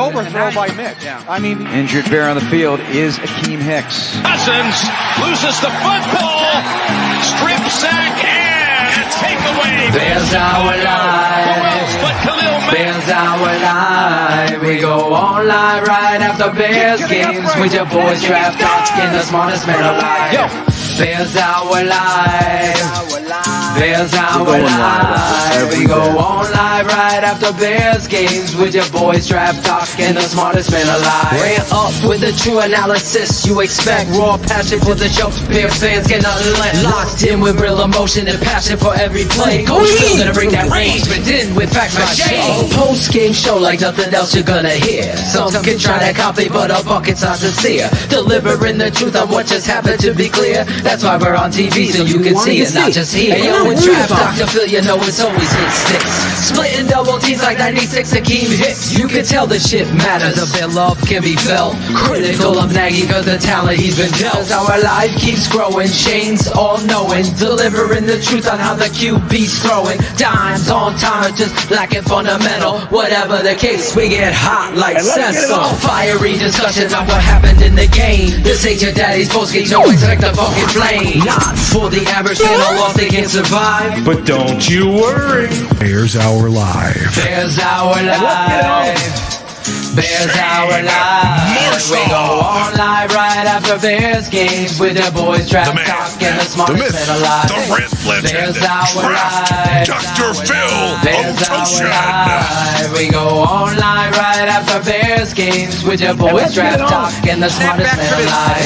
overthrow by Mitch. Yeah. I mean, Injured Bear on the field is Akeem Hicks. Cousins loses the football, strip sack, and takeaway. Bears our live. Who else but Khalil Mack? Bears our live. We go on live right after Bears games with your boys Draft Talk and the smartest man alive. Yo. Bears our live. Bears our live. We go on live right after Bears games with your boys Draft Talk and the smartest man alive. Ran up with the true analysis you expect. Raw passion for the show. Bears fans get nothing less. Locked in with real emotion and passion for every play. Coach Phil gonna bring that range, but then with facts my shade. Post game show like nothing else you're gonna hear. Some can try to copy, but a bucket's not sincere. Delivering the truth on what just happened, to be clear. That's why we're on TV, so you can see it, not just hear. Hey, yo, with Draft Dr. Phil, you know it's always hit sticks. Splitting double teams like 96 Akeem Hicks. You can tell the shit matters. A bit love can be felt. Critical of Nagy cause the talent he's been dealt. As our life keeps growing, Shane's all knowing. Delivering the truth on how the QB's throwing. Dimes on time or just lacking fundamental. Whatever the case, we get hot like Cecil. Fiery discussions on what happened in the game. This ain't your daddy's postgame, so expect a fucking flame. Not for the average fan, all lost they can't survive. But don't you worry. Bears Hour Live. Bears our live. Bears our live. We go on live right after Bears games with their boys Draft Talk and the smartest man alive. the Red Legend, Bears our Draft live. Dr. Phil Bears our Ocean. live. We go on live right after Bears games with your boys Draft Talk and the smartest man alive.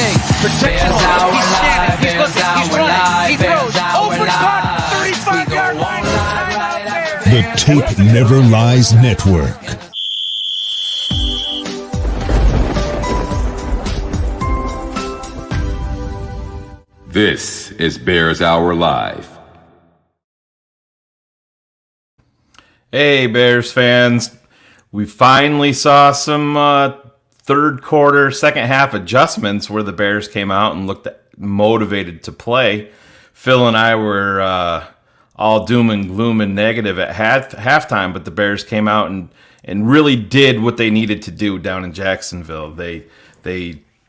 Bears our live. Bears our live. Bears our live. We go on live right after The Tape Never Lies Network. This is Bears Hour Live. Hey, Bears fans. We finally saw some third quarter, second half adjustments where the Bears came out and looked motivated to play. Phil and I were all doom and gloom and negative at halftime, but the Bears came out and really did what they needed to do down in Jacksonville. They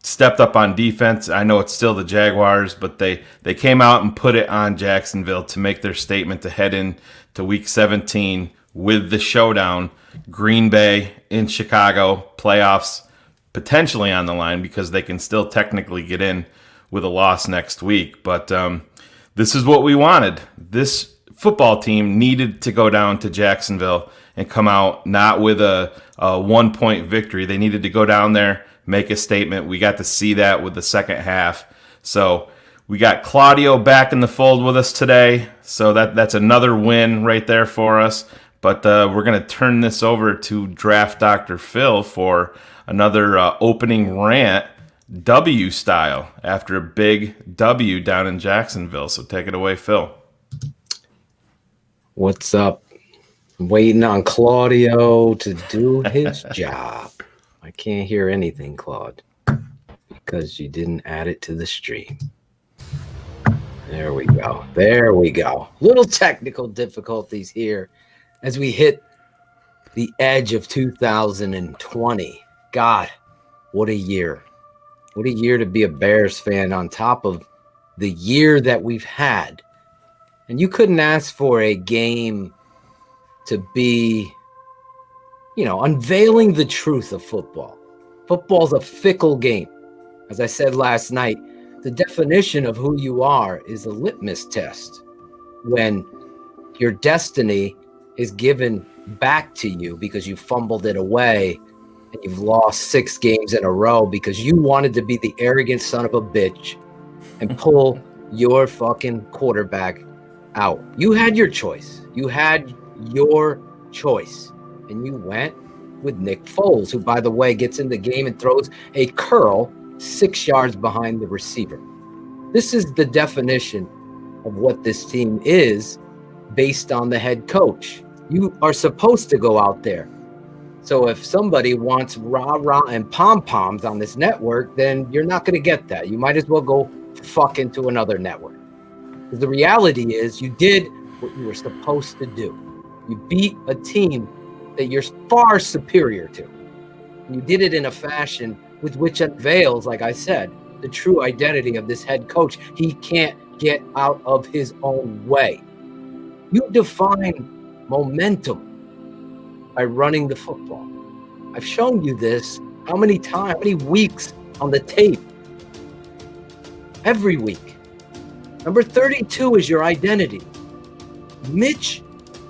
stepped up on defense. I know it's still the Jaguars, but they came out and put it on Jacksonville to make their statement to head into Week 17 with the showdown. Green Bay in Chicago, playoffs potentially on the line because they can still technically get in with a loss next week. But this is what we wanted. This football team needed to go down to Jacksonville and come out not with a 1-point victory. They needed to go down there, make a statement. We got to see that with the second half. So we got Claudio back in the fold with us today. So that's another win right there for us. But we're going to turn this over to Draft Dr. Phil for another opening rant, W style, after a big W down in Jacksonville. So take it away, Phil. What's up? I'm waiting on Claudio to do his job. I can't hear anything, Claude, because you didn't add it to the stream. There we go. There we go. Little technical difficulties here as we hit the edge of 2020. God, what a year. What a year to be a Bears fan on top of the year that we've had. And you couldn't ask for a game to be, unveiling the truth of football. Football's a fickle game. As I said last night, the definition of who you are is a litmus test when your destiny is given back to you because you fumbled it away and you've lost 6 games in a row because you wanted to be the arrogant son of a bitch and pull your fucking quarterback out. You had your choice. You had your choice. And you went with Nick Foles, who, by the way, gets in the game and throws a curl 6 yards behind the receiver. This is the definition of what this team is based on the head coach. You are supposed to go out there. So if somebody wants rah-rah and pom-poms on this network, then you're not going to get that. You might as well go fuck into another network. Because the reality is you did what you were supposed to do. You beat a team that you're far superior to. You did it in a fashion with which unveils, like I said, the true identity of this head coach. He can't get out of his own way. You define momentum by running the football. I've shown you this how many times, how many weeks on the tape? Every week. Number 32 is your identity. Mitch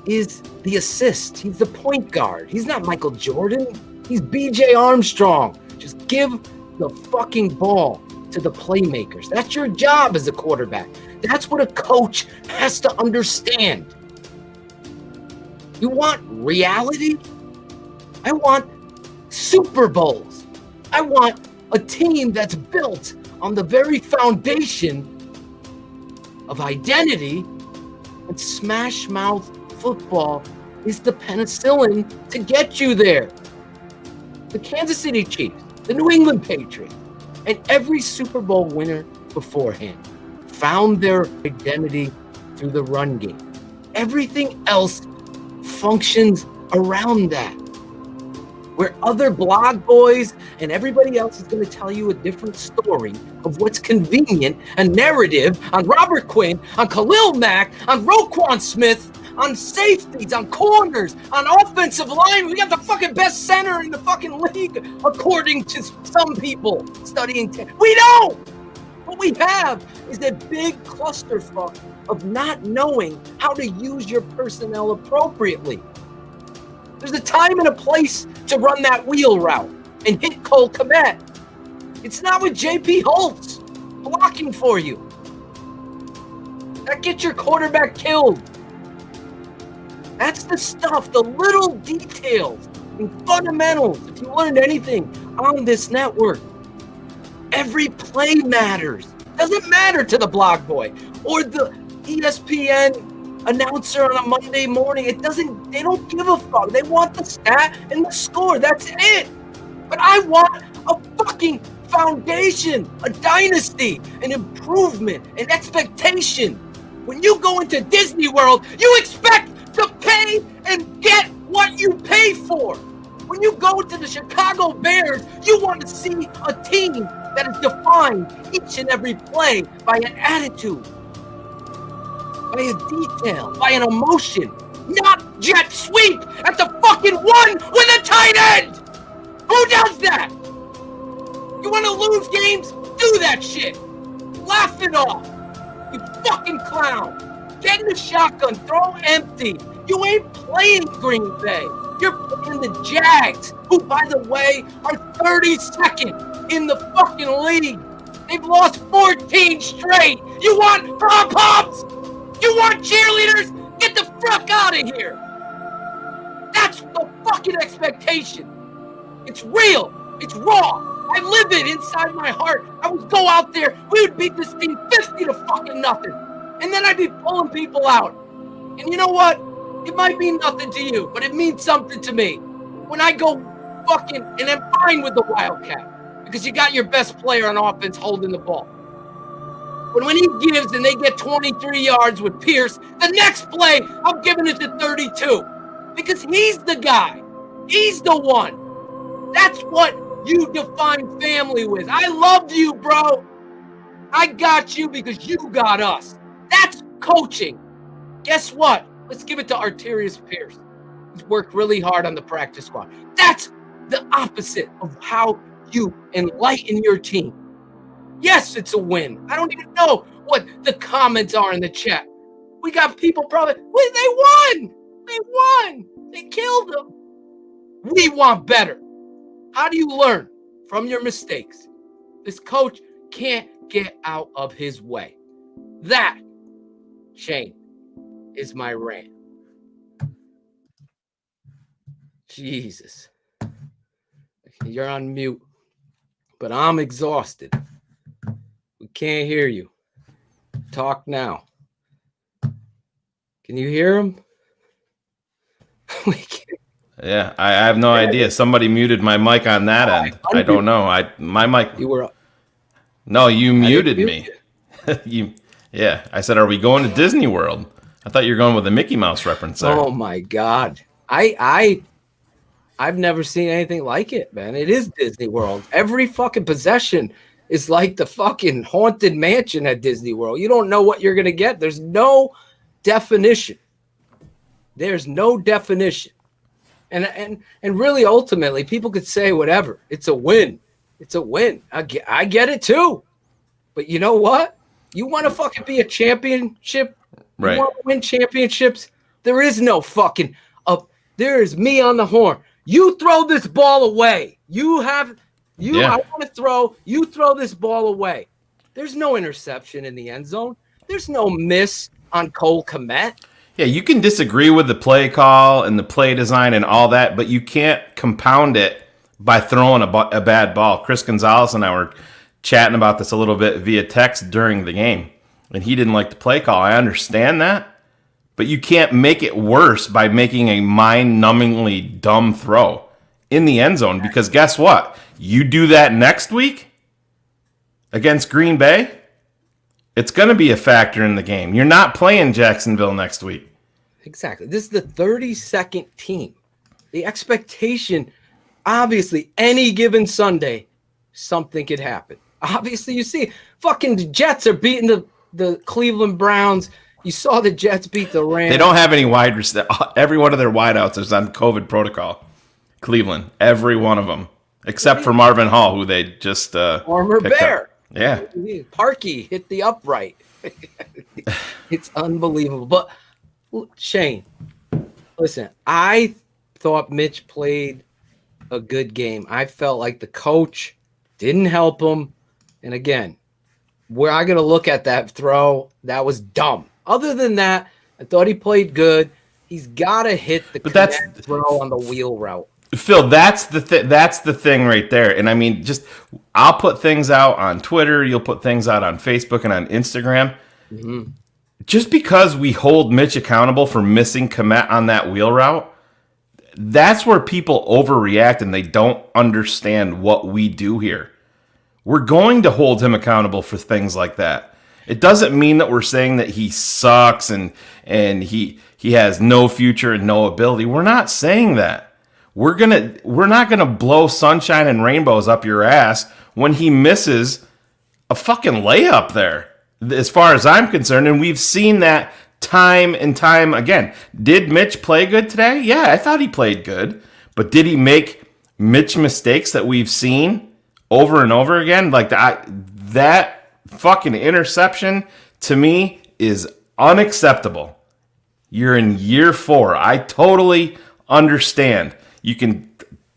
is the assist. He's the point guard. He's not Michael Jordan. He's BJ Armstrong. Just give the fucking ball to the playmakers. That's your job as a quarterback. That's what a coach has to understand. You want reality? I want Super Bowls. I want a team that's built on the very foundation of identity, and smash mouth football is the penicillin to get you there. The Kansas City Chiefs, the New England Patriots, and every Super Bowl winner beforehand found their identity through the run game. Everything else functions around that. Where other blog boys and everybody else is going to tell you a different story of what's convenient, a narrative on Robert Quinn, on Khalil Mack, on Roquan Smith, on safeties, on corners, on offensive line. We got the fucking best center in the fucking league, according to some people studying. We don't! What we have is a big clusterfuck of not knowing how to use your personnel appropriately. There's a time and a place to run that wheel route and hit Cole Kmet. It's not with JP Holtz blocking for you. That gets your quarterback killed. That's the stuff, the little details and fundamentals. If you learned anything on this network, every play matters. Doesn't matter to the blog boy or the ESPN announcer on a Monday morning. They don't give a fuck. They want the stat and the score. That's it. But I want a fucking foundation, a dynasty, an improvement, an expectation. When you go into Disney World, you expect to pay and get what you pay for. When you go to the Chicago Bears, you want to see a team that is defined each and every play by an attitude, by a detail, by an emotion, not jet sweep at the fucking one with a tight end. Who does that? You want to lose games? Do that shit. Laugh it off. You fucking clown. Get in the shotgun, throw empty. You ain't playing Green Bay. You're playing the Jags, who, by the way, are 32nd in the fucking league. They've lost 14 straight. You want pom-poms? You want cheerleaders? Get the fuck out of here. That's the fucking expectation. It's real. It's raw. I live it inside my heart. I would go out there. We would beat this team 50 to fucking nothing. And then I'd be pulling people out. And you know what? It might mean nothing to you, but it means something to me. When I go fucking, and I'm fine with the Wildcat, because you got your best player on offense holding the ball. But when he gives and they get 23 yards with Pierce, the next play, I'm giving it to 32. Because he's the guy. He's the one. That's what you define family with. I love you, bro. I got you because you got us. That's coaching. Guess what? Let's give it to Arterius Pierce. He's worked really hard on the practice squad. That's the opposite of how you enlighten your team. Yes, it's a win. I don't even know what the comments are in the chat. We got people probably, well, they won. They won. They killed them. We want better. How do you learn? From your mistakes. This coach can't get out of his way. That, Shane, is my rant. Jesus. You're on mute, but I'm exhausted. We can't hear you. Talk now. Can you hear him? We can't. Yeah, I have no idea. Somebody muted my mic on that end. I don't know. My mic. You were. No, you muted me. Yeah, I said, "Are we going to Disney World?" I thought you were going with a Mickey Mouse reference there. Oh my God! I I've never seen anything like it, man. It is Disney World. Every fucking possession is like the fucking haunted mansion at Disney World. You don't know what you're going to get. There's no definition. There's no definition. And really, ultimately, people could say whatever. It's a win. It's a win. I get it too. But you know what? You want to fucking be a championship? Right. You want to win championships? There is no fucking up. There is me on the horn. You throw this ball away. I want to throw. You throw this ball away. There's no interception in the end zone. There's no miss on Cole Kmet. Yeah, you can disagree with the play call and the play design and all that, but you can't compound it by throwing a bad ball. Chris Gonzalez and I were chatting about this a little bit via text during the game, and he didn't like the play call. I understand that, but you can't make it worse by making a mind-numbingly dumb throw in the end zone, because guess what? You do that next week against Green Bay, it's going to be a factor in the game. You're not playing Jacksonville next week. Exactly. This is the 32nd team. The expectation, obviously, any given Sunday, something could happen. Obviously, you see, fucking the Jets are beating the Cleveland Browns. You saw the Jets beat the Rams. They don't have any wide receivers. Every one of their wideouts is on COVID protocol. Cleveland, every one of them, except for Marvin Hall, who they just former Bear. Up. Yeah, Parkey hit the upright. It's unbelievable. But Shane, listen, I thought Mitch played a good game. I felt like the coach didn't help him. And again, where I gotta look at that throw, that was dumb. Other than that, I thought he played good. He's gotta hit the throw on the wheel route. Phil, that's the thing right there. And I mean, I'll put things out on Twitter, you'll put things out on Facebook and on Instagram. Mm-hmm. Just because we hold Mitch accountable for missing Kmet on that wheel route, that's where people overreact and they don't understand what we do here. We're going to hold him accountable for things like that. It doesn't mean that we're saying that he sucks and he has no future and no ability. We're not saying that. We're not gonna blow sunshine and rainbows up your ass when he misses a fucking layup there, as far as I'm concerned. And we've seen that time and time again. Did Mitch play good today? Yeah, I thought he played good. But did he make Mitch mistakes that we've seen over and over again? Like that fucking interception to me is unacceptable. You're in year 4. I totally understand. You can,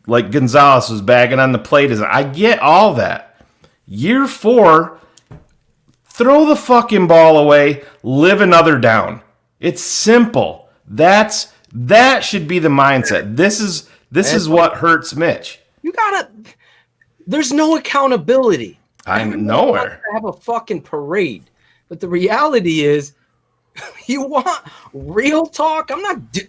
like Gonzalez was bagging on the play design. I get all that. Year 4, throw the fucking ball away, live another down. It's simple. That should be the mindset. This is what hurts Mitch. There's no accountability. I'm nowhere. I have a fucking parade. But the reality is, you want real talk?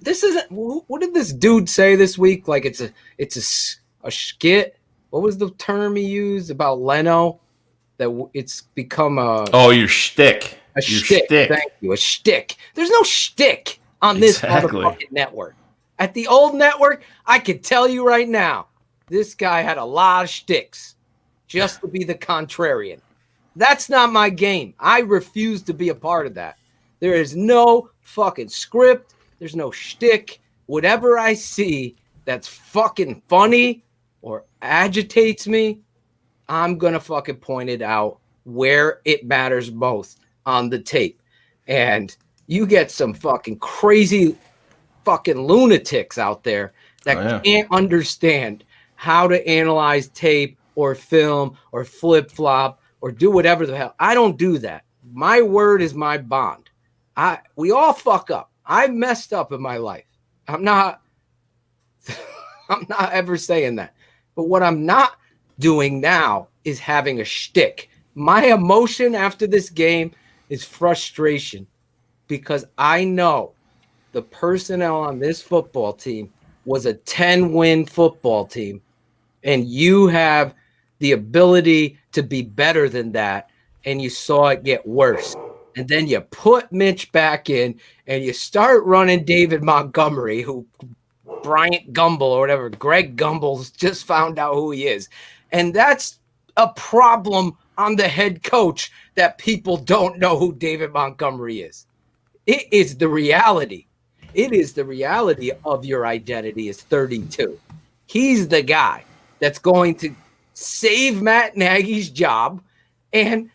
This isn't. What did this dude say this week? Like it's a skit. What was the term he used about Leno? That it's become your shtick. A shtick. Thank you. A shtick. There's no shtick on this motherfucking network. At the old network, I can tell you right now, this guy had a lot of shticks just to be the contrarian. That's not my game. I refuse to be a part of that. There is no fucking script. There's no shtick. Whatever I see that's fucking funny or agitates me, I'm going to fucking point it out where it matters most on the tape. And you get some fucking crazy fucking lunatics out there that can't understand how to analyze tape or film or flip-flop or do whatever the hell. I don't do that. My word is my bond. We all fuck up. I've messed up in my life. I'm not ever saying that. But what I'm not doing now is having a shtick. My emotion after this game is frustration because I know the personnel on this football team was a 10-win football team, and you have the ability to be better than that, and you saw it get worse. And then you put Mitch back in, and you start running David Montgomery, who Bryant Gumbel or whatever. Greg Gumbel's just found out who he is. And that's a problem on the head coach that people don't know who David Montgomery is. It is the reality. It is the reality of your identity is 32. He's the guy that's going to save Matt Nagy's job, and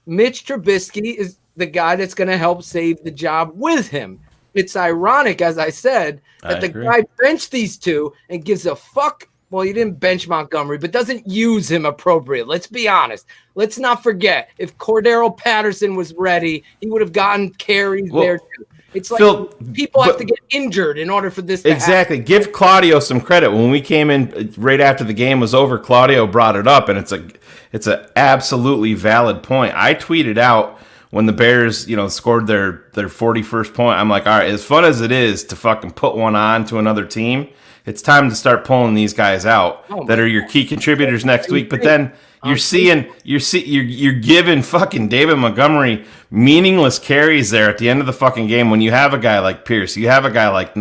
Mitch Trubisky is the guy that's going to help save the job with him. It's ironic, as I said, that the guy benched these two and gives a fuck. Well, he didn't bench Montgomery, but doesn't use him appropriately. Let's be honest. Let's not forget, if Cordero Patterson was ready, he would have gotten carries there too. It's like Phil, people have to get injured in order for this to exactly. happen. Give Claudio some credit. When we came in right after the game was over, Claudio brought it up, and it's a absolutely valid point. I tweeted out when the Bears, scored their 41st point. I'm like, all right, as fun as it is to fucking put one on to another team, it's time to start pulling these guys out that are your key contributors next week. But then you're giving fucking David Montgomery meaningless carries there at the end of the fucking game when you have a guy like Pierce, you have a guy like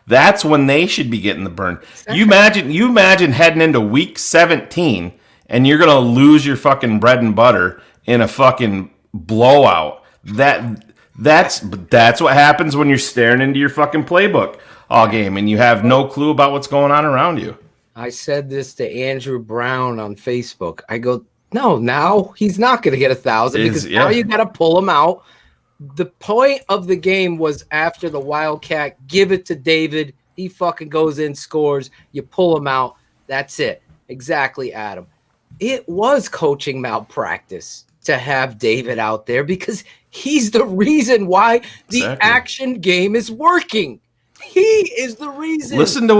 that's when they should be getting the burn. You imagine heading into week 17 and you're gonna lose your fucking bread and butter in a fucking blowout. That's what happens when you're staring into your fucking playbook all game and you have no clue about what's going on around you. I said this to Andrew Brown on Facebook. I go, no, now he's not going to get 1,000 because now you got to pull him out. The point of the game was after the Wildcat, give it to David. He fucking goes in, scores. You pull him out. That's it. Exactly, Adam. It was coaching malpractice to have David out there because he's the reason why the action game is working. He is the reason. Listen to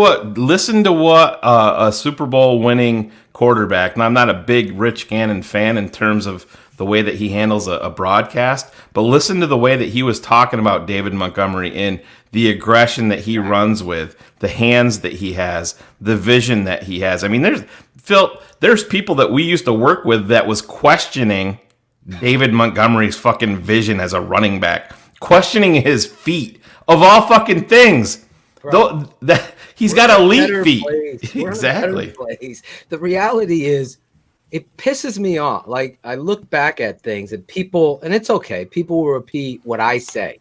what a Super Bowl winning quarterback. Now, I'm not a big Rich Gannon fan in terms of the way that he handles a broadcast, but listen to the way that he was talking about David Montgomery in the aggression that he runs with, the hands that he has, the vision that he has. I mean, there's people that we used to work with that was questioning David Montgomery's fucking vision as a running back, questioning his feet. Of all fucking things, he's got elite feet. Exactly. The reality is, it pisses me off. Like, I look back at things and people, and it's okay. People will repeat what I say,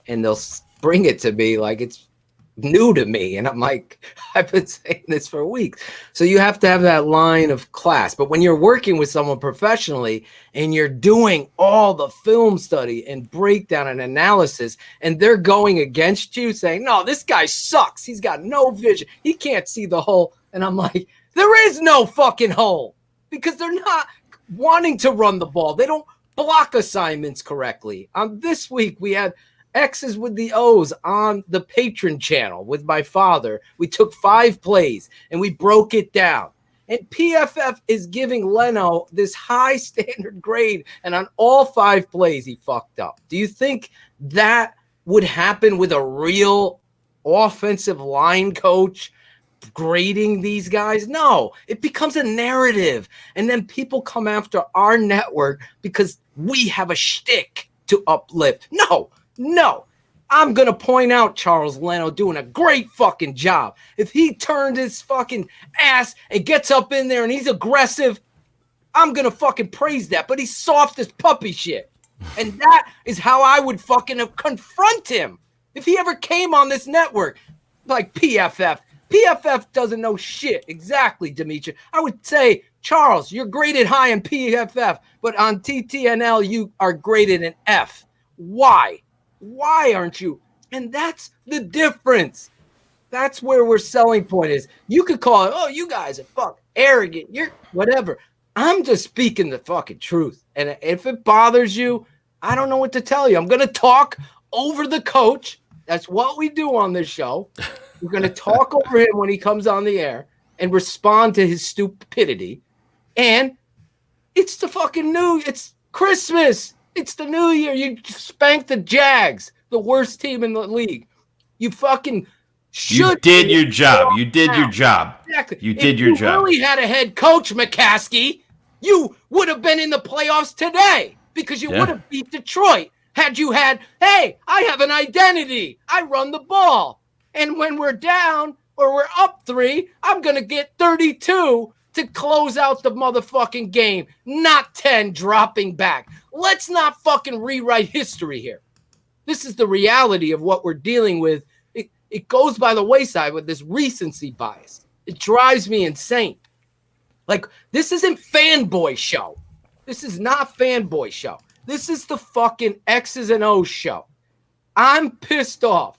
and they'll bring it to me like it's new to me. And I'm like, I've been saying this for weeks. So you have to have that line of class. But when you're working with someone professionally and you're doing all the film study and breakdown and analysis, and they're going against you saying, no, this guy sucks. He's got no vision. He can't see the hole. And I'm like, there is no fucking hole because they're not wanting to run the ball. They don't block assignments correctly. This week we had X's with the O's on the Patreon channel with my father. We took 5 plays and we broke it down. And PFF is giving Leno this high standard grade. And on all 5 plays, he fucked up. Do you think that would happen with a real offensive line coach grading these guys? No, it becomes a narrative. And then people come after our network because we have a shtick to uplift. No, I'm going to point out Charles Leno doing a great fucking job. If he turned his fucking ass and gets up in there and he's aggressive, I'm going to fucking praise that. But he's soft as puppy shit. And that is how I would fucking confront him. If he ever came on this network, like PFF. PFF doesn't know shit. Exactly, Demetri. I would say, Charles, you're graded high in PFF, but on TTNL, you are graded an F. Why? Why aren't you? And that's the difference. That's where we're selling point is. You could call it, oh, you guys are fuck arrogant. You're whatever. I'm just speaking the fucking truth. And if it bothers you, I don't know what to tell you. I'm going to talk over the coach. That's what we do on this show. We're going to talk over him when he comes on the air and respond to his stupidity. And it's the fucking it's Christmas. It's the new year. You spanked the Jags, the worst team in the league. You fucking should. You did your job. You did your job. Exactly. You did your job. If you really had a head coach, McCaskey, you would have been in the playoffs today because you would have beat Detroit had you had, hey, I have an identity. I run the ball. And when we're down, or we're up 3, I'm going to get 32 to close out the motherfucking game, not 10 dropping back. Let's not fucking rewrite history here. This is the reality of what we're dealing with. It goes by the wayside with this recency bias. It drives me insane. Like, this isn't Fanboy Show. This is not Fanboy Show. This is the fucking X's and O's show. I'm pissed off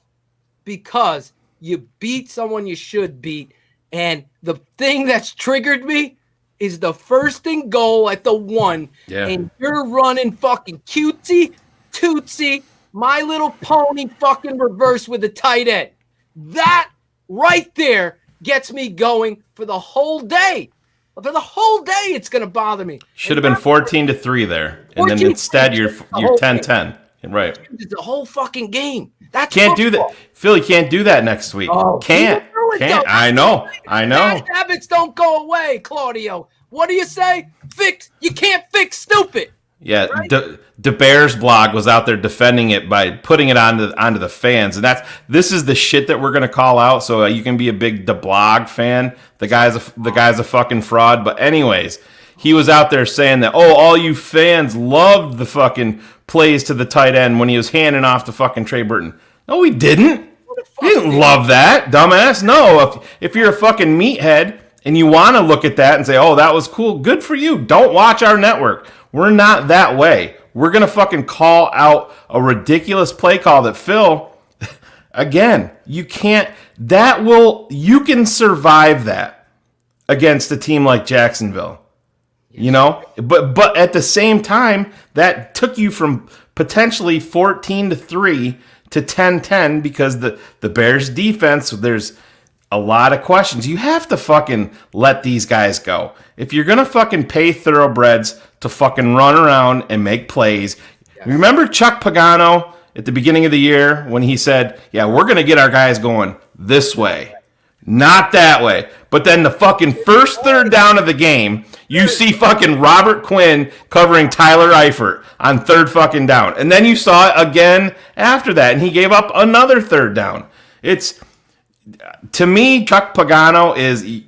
because you beat someone you should beat. And the thing that's triggered me is the first and goal at the 1. Yeah. And you're running fucking cutesy, tootsie, My Little Pony fucking reverse with the tight end. That right there gets me going for the whole day. For the whole day, it's going to bother me. Should have been 14-3 there. And then instead, you're 10-10. Right. It's the whole fucking game. That's Can't do football. that. Phil, you can't do that next week. Can't. I know. Bad habits don't go away, Claudio. What do you say? You can't fix stupid. Yeah, right? the Bears blog was out there defending it by putting it onto the fans, and this is the shit that we're gonna call out. So you can be a big the blog fan. The guy's a fucking fraud. But anyways, he was out there saying that all you fans loved the fucking plays to the tight end when he was handing off to fucking Trey Burton. No, we didn't. We didn't love that, dumbass. No, if you're a fucking meathead and you want to look at that and say, oh, that was cool, good for you. Don't watch our network. We're not that way. We're going to fucking call out a ridiculous play call that Phil, again, you can survive that against a team like Jacksonville. You know, but at the same time, that took you from potentially 14-3 to 10-10 because the Bears defense, there's a lot of questions. You have to fucking let these guys go. If you're going to fucking pay thoroughbreds to fucking run around and make plays. Yeah. Remember Chuck Pagano at the beginning of the year when he said, yeah, we're going to get our guys going this way, not that way. But then the fucking first third down of the game, you see fucking Robert Quinn covering Tyler Eifert on third fucking down. And then you saw it again after that, and he gave up another third down. To me, Chuck Pagano is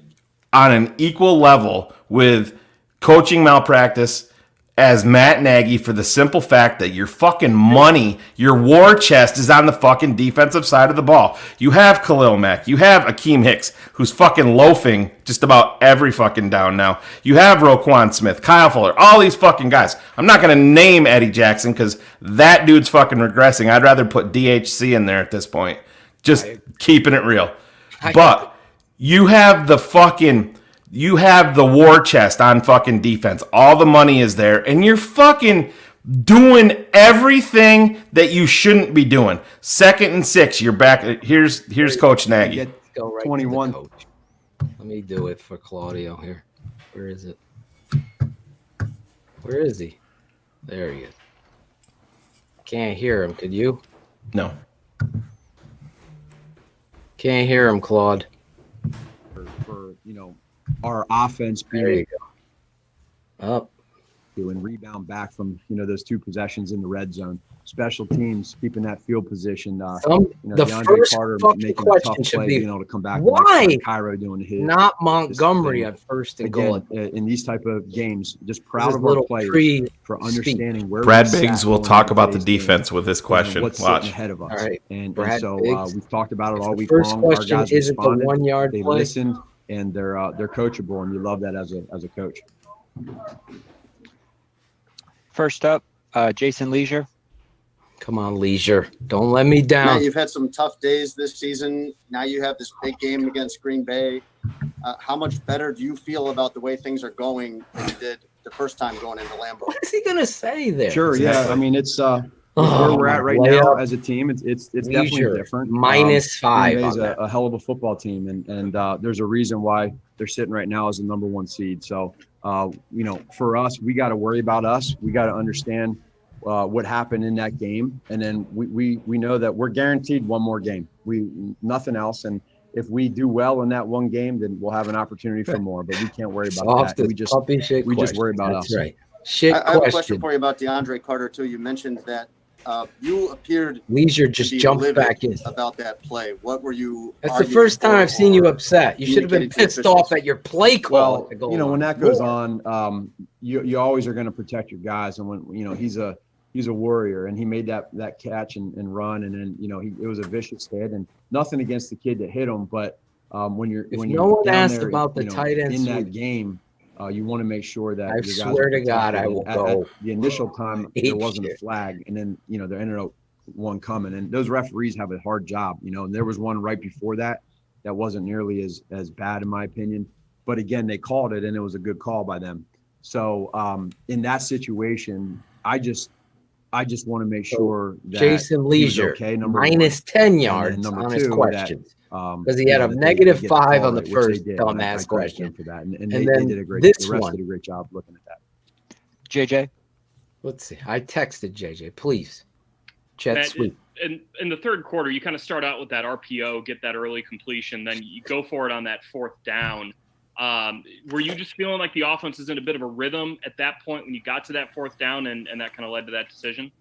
on an equal level with coaching malpractice as Matt Nagy for the simple fact that your fucking money, your war chest is on the fucking defensive side of the ball. You have Khalil Mack. You have Akeem Hicks, who's fucking loafing just about every fucking down now. You have Roquan Smith, Kyle Fuller, all these fucking guys. I'm not going to name Eddie Jackson because that dude's fucking regressing. I'd rather put DHC in there at this point. Just keeping it real. But you have the war chest on fucking defense. All the money is there, and you're fucking doing everything that you shouldn't be doing. 2nd and 6, you're back. Here's Coach Nagy. Go right 21. To the coach. Let me do it for Claudio here. Where is it? Where is he? There he is. Can't hear him. Could you? No. Can't hear him, Claude. For our offense being up and rebound back from those 2 possessions in the red zone. Special teams keeping that field position. The DeAndre first Carter fucking making question a tough should play, be being able to come back. why Cairo doing his. Not Montgomery at first and goal. In these type of games, just proud of our players for understanding where. Brad Biggs will talk about the defense with this question. What's Watch ahead of us. All right. And so we've talked about it all week long. Our First question guys isn't the 1 yard They play. listened and they're coachable, and you love that as a coach. First up, Jason Leisure. Come on, Leisure. Don't let me down. Matt, you've had some tough days this season. Now you have this big game against Green Bay. How much better do you feel about the way things are going than you did the first time going into Lambeau? What is he going to say there? Sure, yeah. I mean, it's where we're at right now as a team. It's definitely different. -5. Green Bay's a hell of a football team, and there's a reason why they're sitting right now as the number 1 seed. So, for us, we got to worry about us. We got to understand what happened in that game, and then we know that we're guaranteed one more game. Nothing else, and if we do well in that one game, then we'll have an opportunity for more. But we can't worry about that. We just worry about us. Right. I have a question for you about DeAndre Carter too. You mentioned that You appeared Leisure to just be jumped livid back in. about that play. What were you? That's the arguing first time for I've seen you or upset. You should have been communicating to pissed officials? off at your play call. Well, at the goal you know, when line. that goes More. on, you always are going to protect your guys. And when, you know, he's a warrior, and he made that catch and run. And then, you know, it was a vicious hit, and nothing against the kid that hit him. But when you're no one down asked there, about the you know, tight end in that sweep. game, you want to make sure that I your guys swear are to God, protected. I will At go the initial time, ape there wasn't a shit. flag, and then, you know, there ended up one coming, and those referees have a hard job, you know, and there was one right before that wasn't nearly as bad in my opinion, but again, they called it, and it was a good call by them. So in that situation, I just want to make sure that Jason Leisure, okay, minus 10 yards on his questions. Because he had a negative 5 on the first dumbass question. For that. And then they did a great, this the rest one. did a great job looking at that. JJ? Let's see. I texted JJ, please. Chet sweep. In the third quarter, you kind of start out with that RPO, get that early completion, then you go for it on that fourth down. Were you just feeling like the offense is in a bit of a rhythm at that point when you got to that fourth down, and that kind of led to that decision?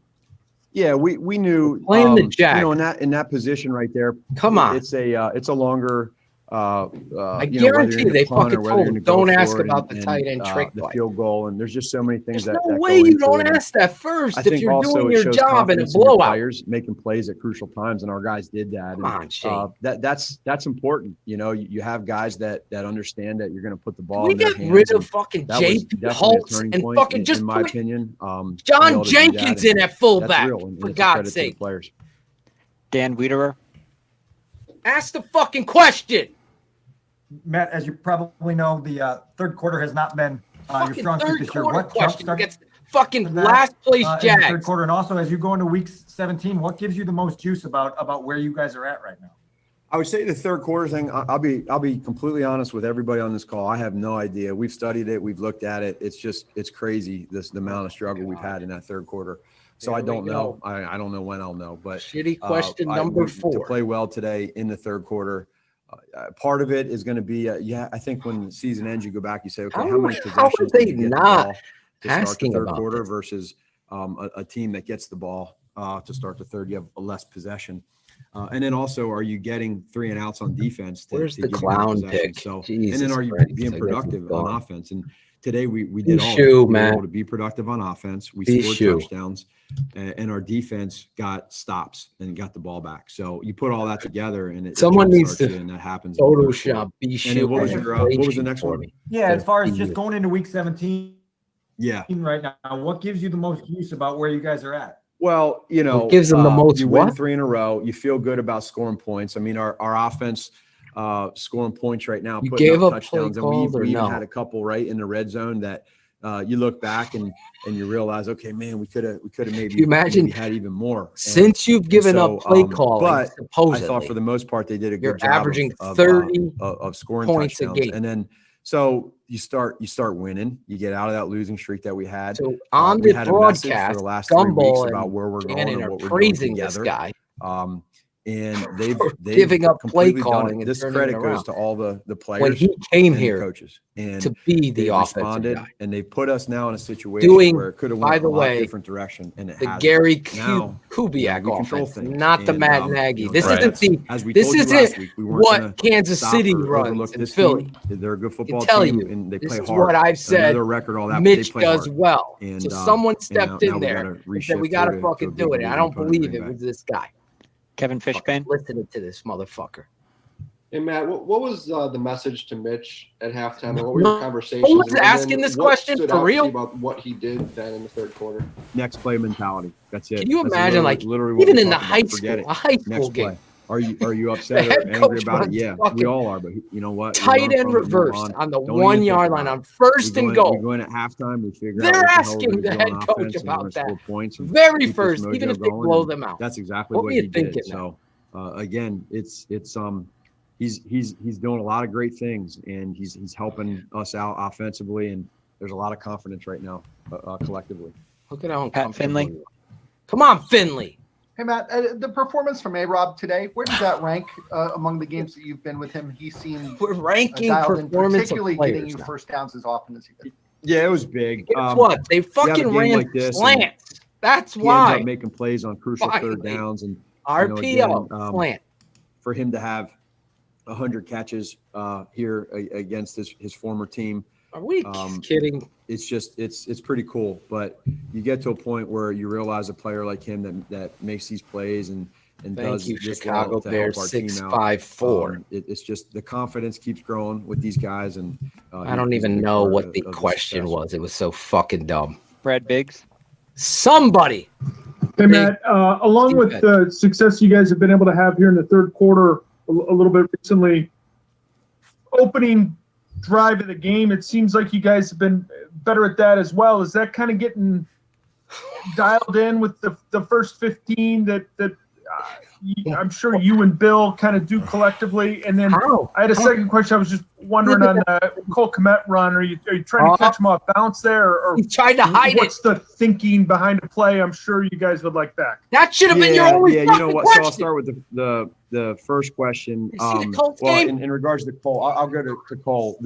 Yeah, we knew playing the Jags. You know, in that position right there. Come on. It's a longer I guarantee you they fucking told him, don't ask about the tight end trick the play. field goal, and there's just so many things There's that no go way you into don't it. And ask that first I if think you're also doing it your shows job in a confidence in your blowout. players making plays at crucial times, and our guys did that. Come on, Shane. That's important. You know, you have guys that understand that you're going to put the ball We in their get hands. rid of and fucking that was JP definitely a Holtz turning and point fucking just in my put opinion. John Jenkins in at fullback, That's real, and for it's a credit God's to the sake. players. Dan Wiederer? Ask the fucking question. Matt, as you probably know, the third quarter has not been your Fucking strong suit third this year. quarter What question jumpstarted against fucking that, last place in the Jags. third quarter? And also, as you go into week 17, what gives you the most juice about where you guys are at right now? I would say the third quarter thing. I'll be completely honest with everybody on this call. I have no idea. We've studied it. We've looked at it. It's crazy. The amount of struggle we've had in that third quarter. So I don't know. I don't know when I'll know. But shitty question number 4. To play well today in the third quarter. Part of it is going to be, I think when the season ends, you go back, you say, okay, how many possessions they did you get not the ball to start the third about quarter this? versus a team that gets the ball to start the third? You have a less possession. And then also, are you getting 3 and outs on defense? Where's to the give you more clown possession? pick? So, Jesus and then are you Christ, being I guess productive it's gone. on offense? And today we did all. Shoe, We were Matt. able to be productive on offense. We Be scored shoe. touchdowns, and our defense got stops and got the ball back. So you put all that together, and it Someone needs jumpstarts to you, and that happens. in the third Photoshop quarter. B And shoe. then what was the next one? Yeah, as far as just going into week 17 Yeah. right now, what gives you the most juice about where you guys are at? Well, you know, What gives them the most you win what? 3 in a row. You feel good about scoring points. I mean, our offense scoring points right now, You putting gave up up touchdowns, play and calls or we even no? had a couple right in the red zone that you look back and you realize, okay, man, we could have maybe, you imagine maybe had even more. Since you've given up play calling, but supposedly, I thought for the most part they did a you're good job averaging of 30 scoring points a touchdowns, game. and then. So you start winning. You get out of that losing streak that we had. So on we the had a message broadcast, for the last 3 Gumball weeks and about where we're going Cannon and are what we're praising doing this together. guy. And they've giving up play completely done calling it. and This turning credit it goes around. to all the players When he came and here coaches and to be the they offensive responded, guy. and they put us now in a situation Doing, where it could have by went the a lot way, different direction, and it the hasn't. Gary Now, Kubiak we control offense, things. not the And, Matt Nagy. you know, This right. isn't the. as we This told you last isn't week, we weren't gonna what Kansas stop City or runs overlook in this Philly. team. They're a good football tell team, you, and they this play is hard. what I've I know said. their record, all that, but Mitch they play does hard. well. And, So someone and stepped now in we there gotta and said, reshift "We got to to a fucking big do it." And I don't opponent believe Green it Bay. was this guy. Kevin Fishbane? Listening to this motherfucker. Hey, Matt, what was the message to Mitch at halftime? And what were No your conversations? one's And then asking this what question stood for out to real? you about what he did then in the third quarter? Next play mentality. That's it. Can you That's imagine, literally like, what even we in the talked high about. Forget school, it. a high school Next game, play. Are you The upset head or angry coach about it? runs Yeah, fucking we all are. But you know what? We tight learn end from it, move reverse on. the Don't 1 even yard think line about on it. first We and go goal. in at halftime. We figure They're out what the hell asking we're the gonna do head on coach offense, and we're about gonna score that. points and Very keep this first, even mojo if they going, blow and them out. That's exactly What what were you he did. thinking So again, it's he's doing a lot of great things, and he's helping us out offensively, and there's a lot of confidence right now collectively. Look at how Pat Finley? uncomfortable you are. Come on, Finley. Hey, Matt, the performance from A-Rob today, where does that rank among the games that you've been with him? He seemed We're ranking dialed in, performance of particularly players getting you now. first downs as often as he did. Yeah, it was big. Guess what? They you have a fucking game ran like this, and slants. That's he ends why. up making plays on crucial third downs. And RPO plant. For him to have 100 catches here against his former team. Are we kidding? It's just it's pretty cool. But you get to a point where you realize a player like him that makes these plays and does you, this Chicago well to Bears, help our team out. 6'5", 4. It's just the confidence keeps growing with these guys, and I don't even know what the question was. It was so fucking dumb. Brad Biggs. Somebody. Hey, Matt, along with the success you guys have been able to have here in the third quarter a little bit recently, opening drive of the game, it seems like you guys have been better at that as well. Is that kind of getting dialed in with the first 15 that I'm sure you and Bill kind of do collectively? And then I had a second question. I was just wondering on the Cole Kmet run. Are you trying to catch him off bounce there, or he's trying to hide what's the thinking behind the play? I'm sure you guys would like back. That should have been your only you know what? question. So I'll start with the first question. The Colts game? In regards to Cole, I'll go to Cole.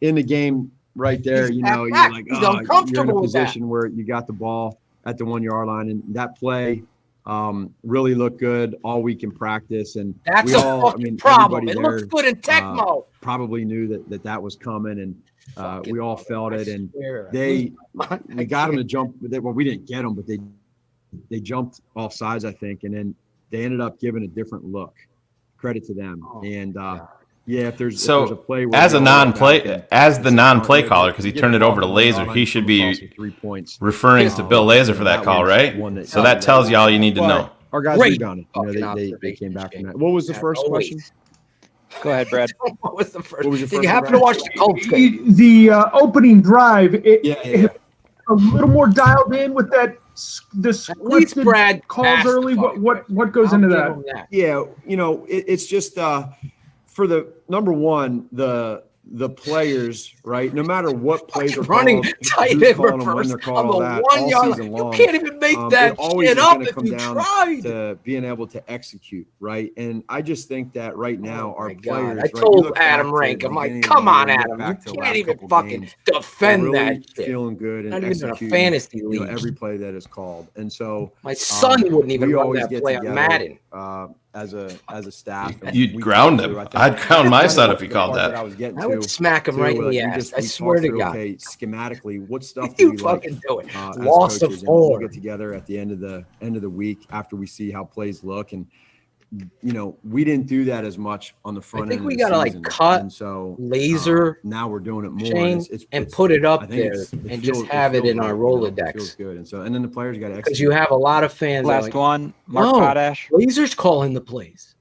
In the game right there, He's you're back. like, He's you're in uncomfortable a with that. position where you got the ball at the 1 yard line, and that play really looked good all week in practice. And that's we a fucking problem. It looks good in Tecmo. Probably knew that was coming, and we all felt it. And we got them to jump. Well, we didn't get them, but they jumped off sides, I think, and then they ended up giving a different look. Credit to them. And if there's a play where as the non-play caller, because he turned it over to Laser, he should be 3 points referring to Bill Laser for that call, right? So that tells you all you need to know. Our guys rebounded. They came back from that. What was the first question? Go ahead, Brad. What was the first? What was your Did first you happen one, to watch the Colts game? The opening drive, it a little more dialed in with that the scripted Brad calls early. What goes into that? Yeah, it's just for the number one, the players, right? No matter what plays are running called, tight who's end calling them, when reverse they're called, on all the that, 1 all yard season line. long. You can't even make that it always shit is up gonna if come you down tried. to being able to execute, right? And I just think that right now our players. I right, told Adam Rank, I'm like, come on, Adam, you can't even fucking defend really that shit. Feeling good and Not even in a executing, fantasy league. every play that is called. And so my son wouldn't even we run always that get play on together, Madden. As a staff. And You'd we ground go him. through, I think, I'd ground my son if he the called part that. I was getting I would to, smack him right in like, the ass. I we swear talked to through, God. okay, schematically, what stuff You do we like? fucking do it. As Loss of coaches, and we'll 4. get together at the end of the week after we see how plays look, and we didn't do that as much on the front end. I think we of the gotta season. cut and so Laser. Now we're doing it more, Shane, and and put it up I think there it and feels- just have it feels in our good, It Rolodex. feels good, and then the players got to Because you have a lot of fans. that are Last like, one, Mark no, Potash. Laser's calling the plays.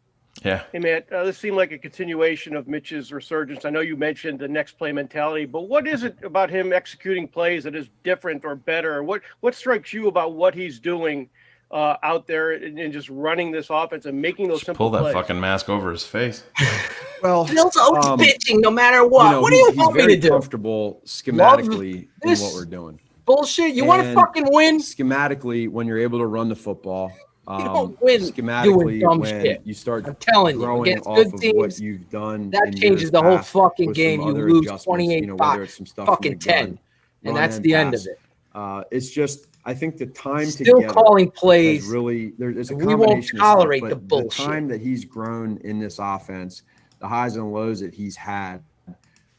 Yeah. Hey, Matt, this seemed like a continuation of Mitch's resurgence. I know you mentioned the next play mentality, but what is it about him executing plays that is different or better? What strikes you about what he's doing out there and just running this offense and making those simple Pull that plays? fucking mask over his face. Well, Bill's always pitching no matter what. What do you want me to do? Comfortable schematically in what we're doing. Bullshit. You want to And fucking win? Schematically, when you're able to run the football, You don't win schematically doing dumb when shit. you start I'm telling you, growing against off good of what teams, you've done, that in changes years the whole past fucking with game. some You other lose adjustments, 28 whether it's some stuff from fucking the gun, 10, and run that's and the end pass. of it. It's just, I think the time Still together calling plays. has really, there's a We won't combination of stuff, tolerate but the bullshit. time that he's grown in this offense, the highs and lows that he's had,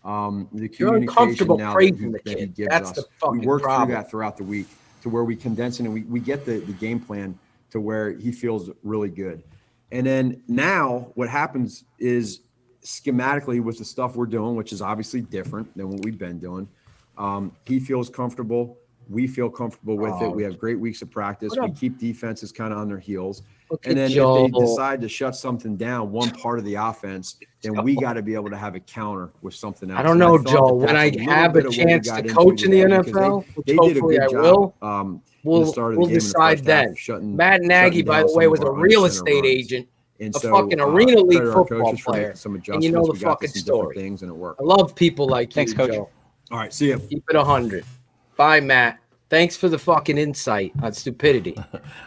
the You're communication uncomfortable now praising that the he kid. gives That's us. the fucking We work problem. through that throughout the week to where we condense it and we get the game plan to where he feels really good. And then now what happens is schematically with the stuff we're doing, which is obviously different than what we've been doing, he feels comfortable. We feel comfortable with it. We have great weeks of practice. We keep defenses kind of on their heels. And then if they decide to shut something down, one part of the offense, then we got to be able to have a counter with something else. I don't And know, thought Joel. that When I that's a little have bit a of what we chance got to into coach in the today because NFL, they which did a hopefully good I job, will, in we'll the start of the game in the decide first half then. of shutting Matt Nagy, shutting by down the way, some was of a our real under estate center runs. agent, And a so, fucking arena league credit our football coaches for making player, some and you know adjustments. the We got to fucking some different story. things and it worked. I love people like Thanks, you, Coach. Joe. All right, see you. Keep it 100. Bye, Matt. Thanks for the fucking insight on stupidity.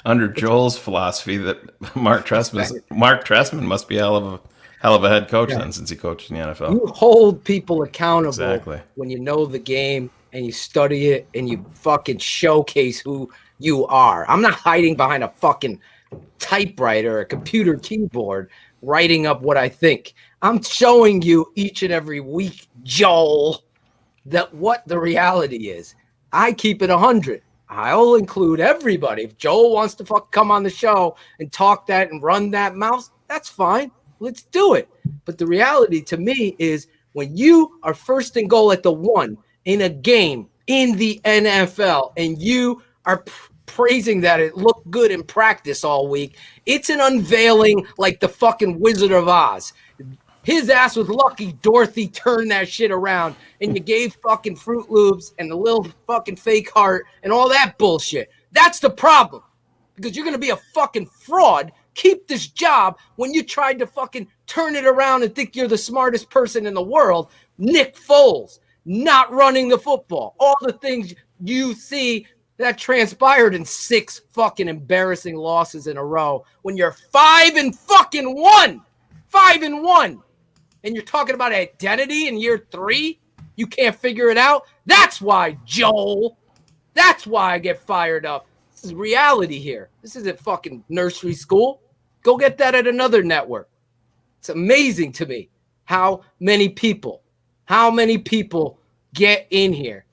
Under Joel's philosophy that Mark Trestman must be a hell of a head coach then, since he coached in the NFL. You hold people accountable Exactly. when you know the game and you study it and you fucking showcase who you are. I'm not hiding behind a fucking typewriter or a computer keyboard writing up what I think. I'm showing you each and every week, Joel, that what the reality is. I keep it 100. I'll include everybody. If Joel wants to come on the show and talk that and run that mouth, that's fine. Let's do it. But the reality to me is when you are first and goal at the 1 in a game in the NFL and you are praising that it looked good in practice all week, it's an unveiling like the fucking Wizard of Oz. His ass was lucky Dorothy turned that shit around and you gave fucking Fruit Loops and the little fucking fake heart and all that bullshit. That's the problem. Because you're going to be a fucking fraud. Keep this job when you tried to fucking turn it around and think you're the smartest person in the world. Nick Foles, not running the football. All the things you see that transpired in 6 fucking embarrassing losses in a row when you're 5-1. 5-1. And you're talking about identity in year 3? You can't figure it out? That's why, Joel. That's why I get fired up. This is reality here. This isn't fucking nursery school. Go get that at another network. It's amazing to me how many people get in here.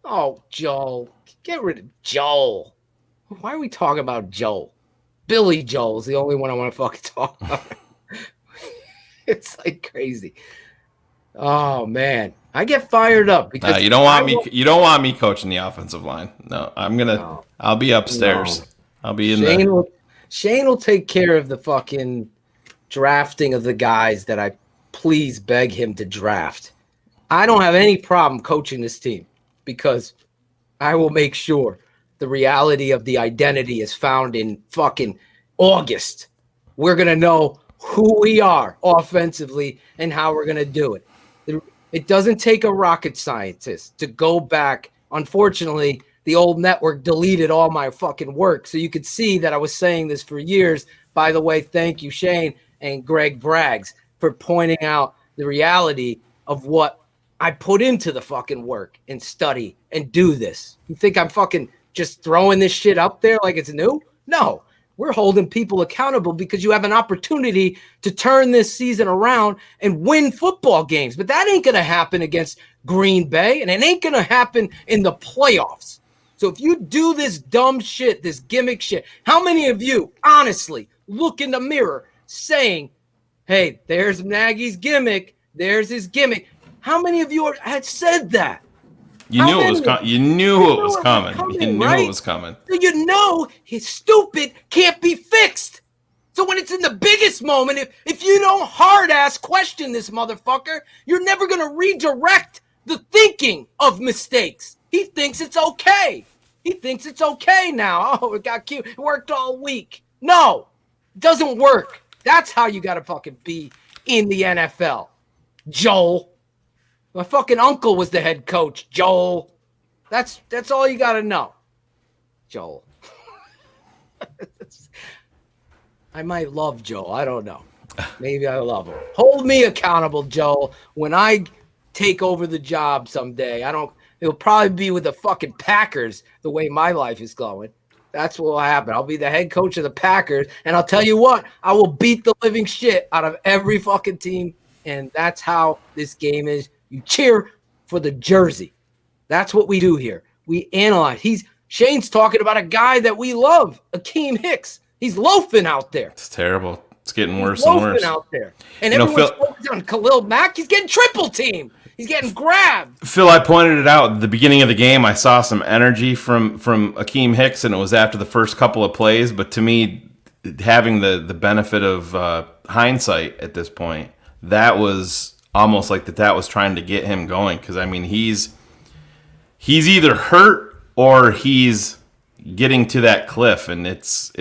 Oh, Joel. Get rid of Joel. Why are we talking about Joel? Billy Joel is the only one I want to fucking talk about. It's like crazy. Oh man, I get fired up because you don't want me. You don't want me coaching the offensive line. No, I'll be upstairs. No. I'll be in Shane will take care of the fucking drafting of the guys that I please beg him to draft. I don't have any problem coaching this team because I will make sure the reality of the identity is found in fucking August. We're gonna know who we are offensively and how we're going to do it. It doesn't take a rocket scientist to go back. Unfortunately, the old network deleted all my fucking work. So you could see that I was saying this for years. By the way, thank you, Shane and Greg Braggs, for pointing out the reality of what I put into the fucking work and study and do this. You think I'm fucking just throwing this shit up there like it's new? No. We're holding people accountable because you have an opportunity to turn this season around and win football games. But that ain't going to happen against Green Bay, and it ain't going to happen in the playoffs. So if you do this dumb shit, this gimmick shit, how many of you honestly look in the mirror saying, hey, there's Nagy's gimmick, there's his gimmick? How many of you had said that? You knew it was coming. You knew it was coming. You knew it was coming. So you know his stupid can't be fixed. So when it's in the biggest moment, if you don't hard-ass question this motherfucker, you're never going to redirect the thinking of mistakes. He thinks it's okay. He thinks it's okay now. Oh, it got cute. It worked all week. No, it doesn't work. That's how you got to fucking be in the NFL. Joel. My fucking uncle was the head coach, Joel. That's all you got to know, Joel. I might love Joel. I don't know. Maybe I love him. Hold me accountable, Joel. When I take over the job someday, it'll probably be with the fucking Packers the way my life is going. That's what will happen. I'll be the head coach of the Packers, and I'll tell you what, I will beat the living shit out of every fucking team, and that's how this game is. You cheer for the jersey. That's what we do here. We analyze. Shane's talking about a guy that we love, Akeem Hicks. He's loafing out there. It's terrible. It's getting worse and worse. Loafing out there. And everyone's focused on Khalil Mack. He's getting triple team. He's getting grabbed. Phil, I pointed it out at the beginning of the game. I saw some energy from Akeem Hicks, and it was after the first couple of plays. But to me, having the benefit of hindsight at this point, that was almost like that was trying to get him going, because I mean he's either hurt or he's getting to that cliff, and it's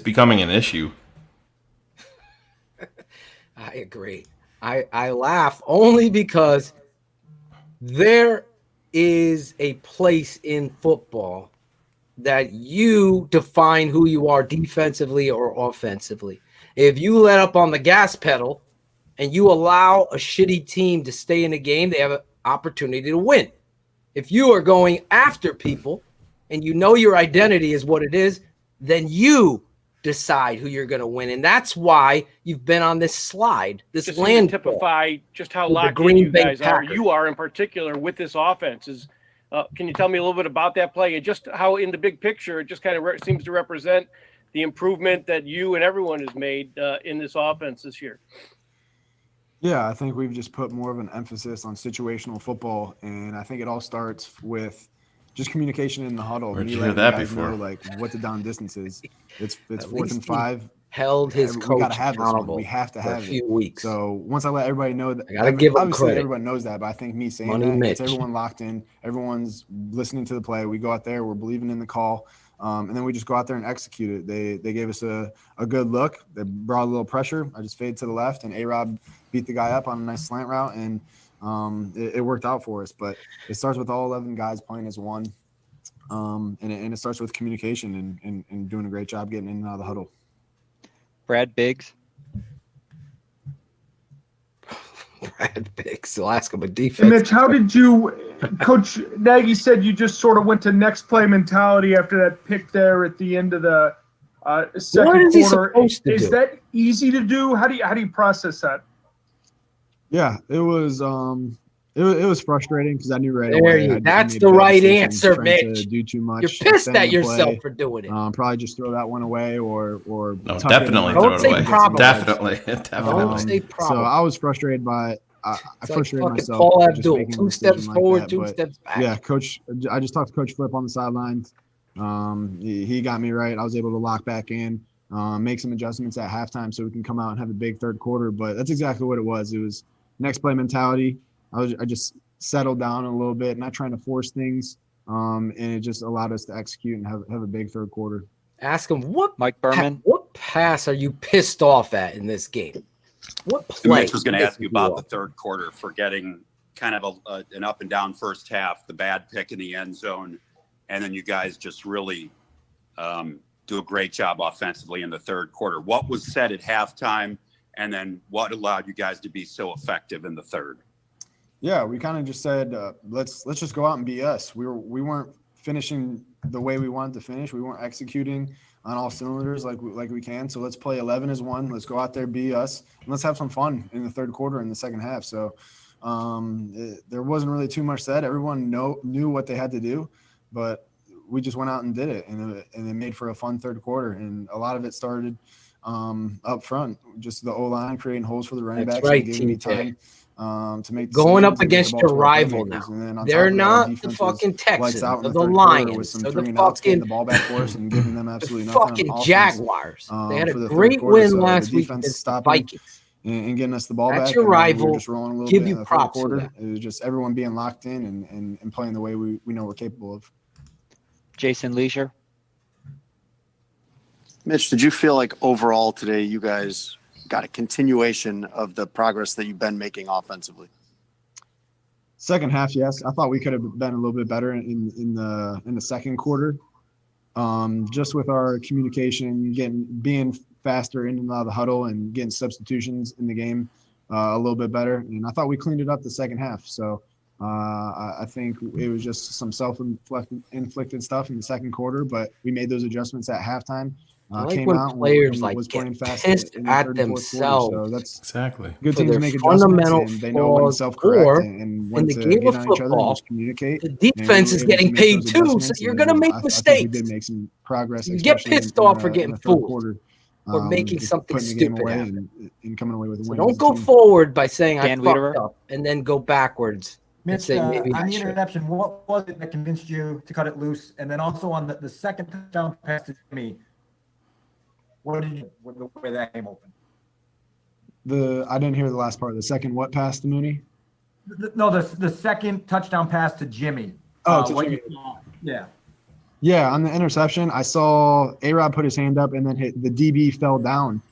becoming an issue. I agree. I laugh only because there is a place in football that you define who you are defensively or offensively. If you let up on the gas pedal and you allow a shitty team to stay in a game, they have an opportunity to win. If you are going after people and you know your identity is what it is, then you decide who you're going to win. And that's why you've been on this slide, this Just land to typify just how with the locked in Green you Bay guys are. Packers. You are in particular with this offense. Can you tell me a little bit about that play and just how in the big picture it just kind of seems to represent the improvement that you and everyone has made in this offense this year? Yeah, I think we've just put more of an emphasis on situational football, and I think it all starts with just communication in the huddle. Where'd Me you hear letting that guys before? know, like, what the down distance is. It's At 4th least and he 5. held his We coach got to have this one. accountable We have to for a have few it. weeks. So once I let everybody know that, I gotta give him obviously credit. everyone knows that, but I think me saying Money that Mitch. gets everyone locked in. Everyone's listening to the play. We go out there, we're believing in the call, and then we just go out there and execute it. They gave us a good look. They brought a little pressure. I just faded to the left, and A-Rob beat the guy up on a nice slant route, and it worked out for us. But it starts with all 11 guys playing as one. And it starts with communication and doing a great job getting in and out of the huddle. Brad Biggs. Brad Biggs. I'll ask him a Hey, defense. Mitch, how did you, Coach Nagy said you just sort of went to next play mentality after that pick there at the end of the second What is he quarter. supposed to Is do? that easy to do? How do you process that? Yeah, it was it was frustrating because I knew right There away. you- I that's made the bad right decisions, answer, trying to Mitch. do too much. You're pissed extending at the yourself play. for doing it. Probably just throw that one away or No, tuck it in definitely my- throw Don't it say away. probably. Definitely. Don't Definitely. say So probably. I was frustrated by it. I It's like frustrated fucking myself Paul by just Abdul. making a 2 decision steps like forward, that. 2 But steps back. yeah, Coach, I just talked to Coach Flip on the sidelines. He got me right. I was able to lock back in, make some adjustments at halftime so we can come out and have a big third quarter. But that's exactly what it was. It was next play mentality. I just settled down a little bit, not trying to force things, and it just allowed us to execute and have a big third quarter. Ask him what Mike Berman. what pass are you pissed off at in this game? What play? Mitch was going to ask you pisses about off? the third quarter for getting kind of an up and down first half, the bad pick in the end zone, and then you guys just really do a great job offensively in the third quarter. What was said at halftime, and then what allowed you guys to be so effective in the third? Yeah, we kind of just said, let's just go out and be us. We weren't finishing the way we wanted to finish. We weren't executing on all cylinders like we can. So let's play 11 as one. Let's go out there, be us, and let's have some fun in the third quarter in the second half. So there wasn't really too much said. Everyone knew what they had to do, but we just went out and did it, and it made for a fun third quarter. And a lot of it started up front, just the O-line creating holes for the running That's backs right, and giving me TJ. time to make Going up decisions and get the against ball your to our rival playmakers. now. And then on They're top of that, our not the defense was fucking lights Texans out in or the the third quarter with Lions some or the 3 and outs, getting fucking the ball back for us and giving them absolutely the nothing on fucking offense, Jaguars. They had a for the third great quarter. win So last the week defense against the stopping Vikings. and getting us the ball That's back. your and then we rival. were just rolling a little Give bit you in the third props for quarter. that. It was just everyone being locked in and playing the way we know we're capable of. Jason Leisure. Mitch, did you feel like overall today you guys got a continuation of the progress that you've been making offensively? Second half, yes. I thought we could have been a little bit better in the second quarter. Just with our communication, being faster in and out of the huddle and getting substitutions in the game a little bit better. And I thought we cleaned it up the second half. So I think it was just some self-inflicted stuff in the second quarter, but we made those adjustments at halftime. I like Came when out players and like was get playing fast pissed in the at third and fourth quarter. themselves. So that's exactly good for teams their make adjustments fundamental and they know when to flaws, self-correct or and in when the to game get of on each other and football, just communicate. the defense is And we getting make paid those too, so adjustments, you're and gonna make I think mistakes. we did make some progress. You get especially pissed off for in getting the third fooled quarter, or making just something putting the game stupid away happen. and coming away with a So win. don't as a go team. forward by saying I Dan fucked Wiederer. up and then go backwards and Mitch, say maybe I on the should. interception, what was it that convinced you to cut it loose? And then also on the second touchdown pass to Jimmy, what did you, the way that game open? I didn't hear the last part. The second what pass to Mooney? No, the second touchdown pass to Jimmy. Oh, to what Jimmy. you saw. Yeah. Yeah, on the interception, I saw A-Rod put his hand up and then the DB fell down.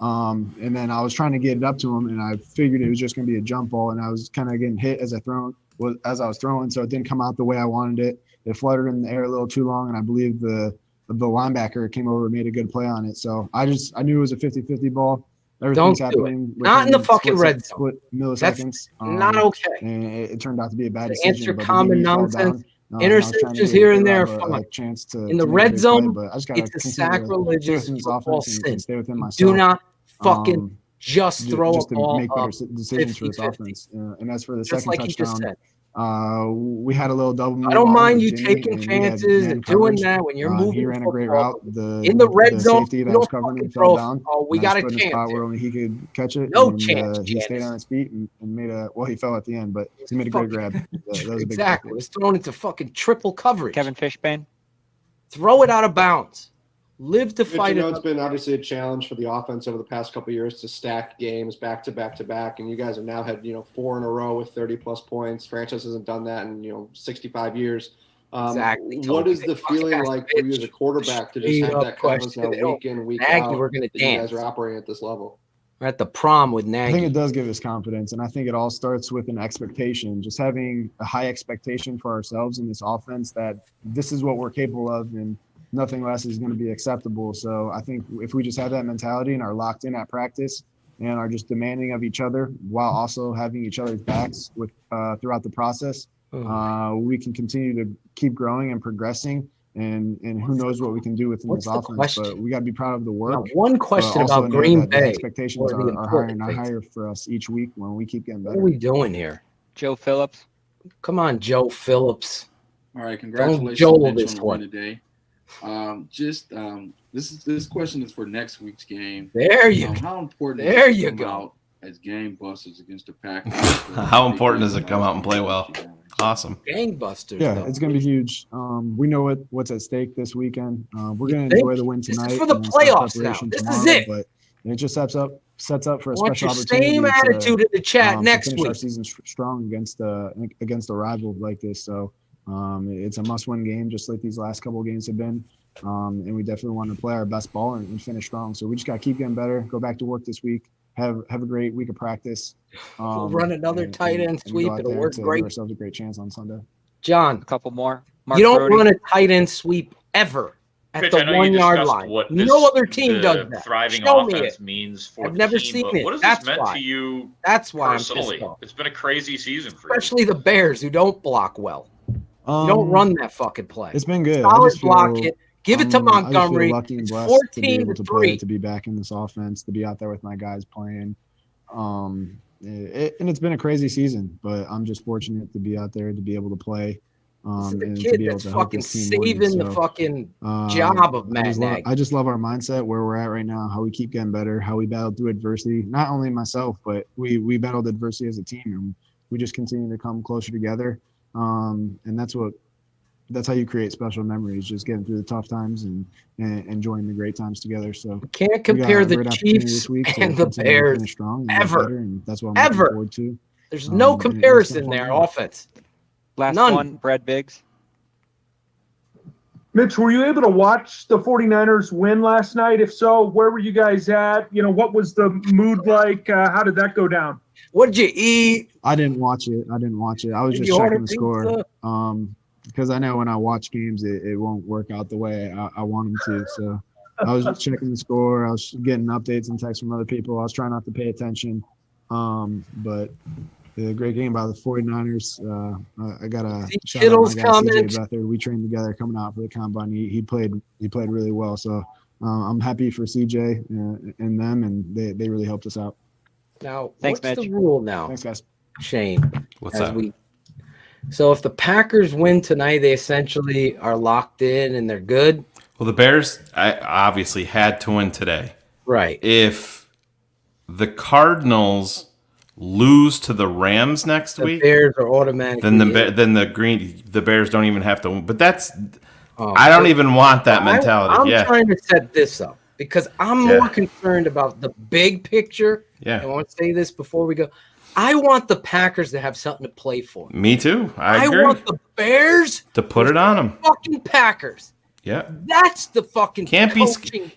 And then I was trying to get it up to him, and I figured it was just going to be a jump ball, and I was kind of getting hit as I was throwing, so it didn't come out the way I wanted it. It fluttered in the air a little too long, and I believe the linebacker came over and made a good play on it. So I knew it was a 50-50 ball. Everything's Don't do it. happening. Not in the within fucking red zone. split milliseconds. That's not okay. And it turned out to be a bad To decision. answer but the common DB fell nonsense, down, Interceptions here and there are fine. Chance to in the make a red big zone, play, but I just gotta it's a continue to sacrilegious stay within this football offense sin. and stay within You myself. do not fucking just throw just a to ball make better up decisions for this 50-50. offense. And as for the Just second like you just touchdown, said. we had a little double move. I don't on mind with you Jimmy, taking and we had chances man and doing coverage. that when you're He moving ran a great football. route. In the red zone, safety you that don't was covering him fucking fell throw. down. Oh, we and I got just a put in a chance spot here. where only he could catch it. No and, chance, he stayed on his feet and made a he fell at the end, but he made a great grab. That was a big Exactly. It was thrown into fucking triple coverage. Kevin Fishbane. Throw it out of bounds. Live to Mitch, fight I know it. it's been obviously a challenge for the offense over the past couple of years to stack games back to back to back, and you guys have now had 4 in a row with 30+ points. Franchise hasn't done that in 65 years. Exactly. What is the feeling like for you as a quarterback to just have that confidence now week in, week out we're gonna that you dance. guys are operating at this level? We're at the prom with I Nagy. think it does give us confidence, and I think it all starts with an expectation, just having a high expectation for ourselves in this offense that this is what we're capable of and nothing less is going to be acceptable. So I think if we just have that mentality and are locked in at practice and are just demanding of each other while also having each other's backs with throughout the process, we can continue to keep growing and progressing. And who knows what we can do within this offense, but we got to be proud of the work. Now, one question also about know Green that Bay. the expectations or the are higher and important things. higher for us each week when we keep getting What better. are we doing here? Joe Phillips. Come on, Joe Phillips. All right, Don't congratulations Joel Mitch, this on the one. win today. This question is for next week's game. There you go. How important There is it to you come go. out as game busters against the Packers? How important does it come out and play well? Awesome. Gangbusters. Yeah, though. it's going to be huge. We know what's at stake this weekend. We're going to think? enjoy the win This is tonight. for the and then start playoffs now. preparation This is tomorrow, it. But it just sets up for a I want special your opportunity. same attitude in the chat next to finish our week. season strong against a rival like this. So it's a must-win game, just like these last couple of games have been. And we definitely want to play our best ball and finish strong. So we just got to keep getting better. Go back to work this week. Have a great week of practice. We'll run another tight end sweep. Go out It'll there work to great. give ourselves a great chance on Sunday. John, A couple more. you don't Brody. run a tight end sweep ever at Mitch, the I know you 1 yard discussed line. what No other team the does that. thriving Show me offense it. means for I've the never team, seen but it. what has That's this meant why. to you That's why I'm personally? pissed off. It's been a crazy season for you. Especially the Bears who don't block well. You don't run that fucking play. It's been good. Solid block it. Give it to I just feel Montgomery. lucky and It's blessed to be 14 able to to play, 3. to be back in this offense, to be out there with my guys playing. And it's been a crazy season, but I'm just fortunate to be out there, to be able to play. This is the And to kid be able that's to help fucking this team win. saving the So, fucking job of I Matt just, Nagy. I just love our mindset, where we're at right now, how we keep getting better, how we battled through adversity. Not only myself, but we battled adversity as a team, and we just continue to come closer together. And that's how you create special memories, just getting through the tough times and enjoying the great times together. So Can't compare the Chiefs and the Bears ever. And that's what I'm looking Ever. forward to. There's no and it's been comparison fun there, to watch. offense. Last None. one. Brad Biggs. Mitch, were you able to watch the 49ers win last night? If so, where were you guys at? What was the mood like? How did that go down? What'd you eat? I didn't watch it. I was Did just you order checking the score. pizza? Because I know when I watch games, it won't work out the way I want them to. So I was just checking the score. I was getting updates and texts from other people. I was trying not to pay attention. But a great game by the 49ers. I got a shout out Kittle's my guy, coming. CJ Beathard. We trained together coming out for the combine. He played really well. So I'm happy for CJ and them, and they really helped us out. Now, Thanks, what's Mitch. the rule now? Thanks, guys. Shane. What's that? So if the Packers win tonight, they essentially are locked in and they're good. Well, the Bears obviously had to win today. Right. If the Cardinals lose to the Rams next The week, Bears are automatically then in. the Bears don't even have to win. But I don't even want that mentality. I'm trying to set this up because I'm more concerned about the big picture. Yeah. I want to say this before we go. I want the Packers to have something to play for. Me too. I agree. want the Bears to put it on them. Fucking Packers. Yeah. That's the fucking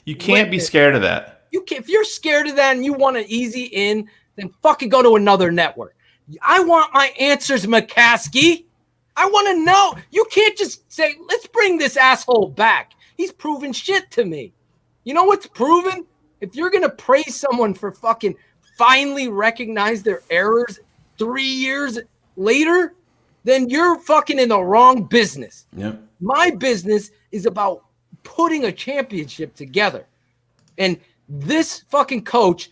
You can't be scared of that. If you're scared of that and you want an easy in, then fucking go to another network. I want my answers, McCaskey. I want to know. You can't just say, let's bring this asshole back. He's proven shit to me. You know what's proven? If you're going to praise someone for fucking finally recognize their errors 3 years later, then you're fucking in the wrong business. Yep. My business is about putting a championship together. And this fucking coach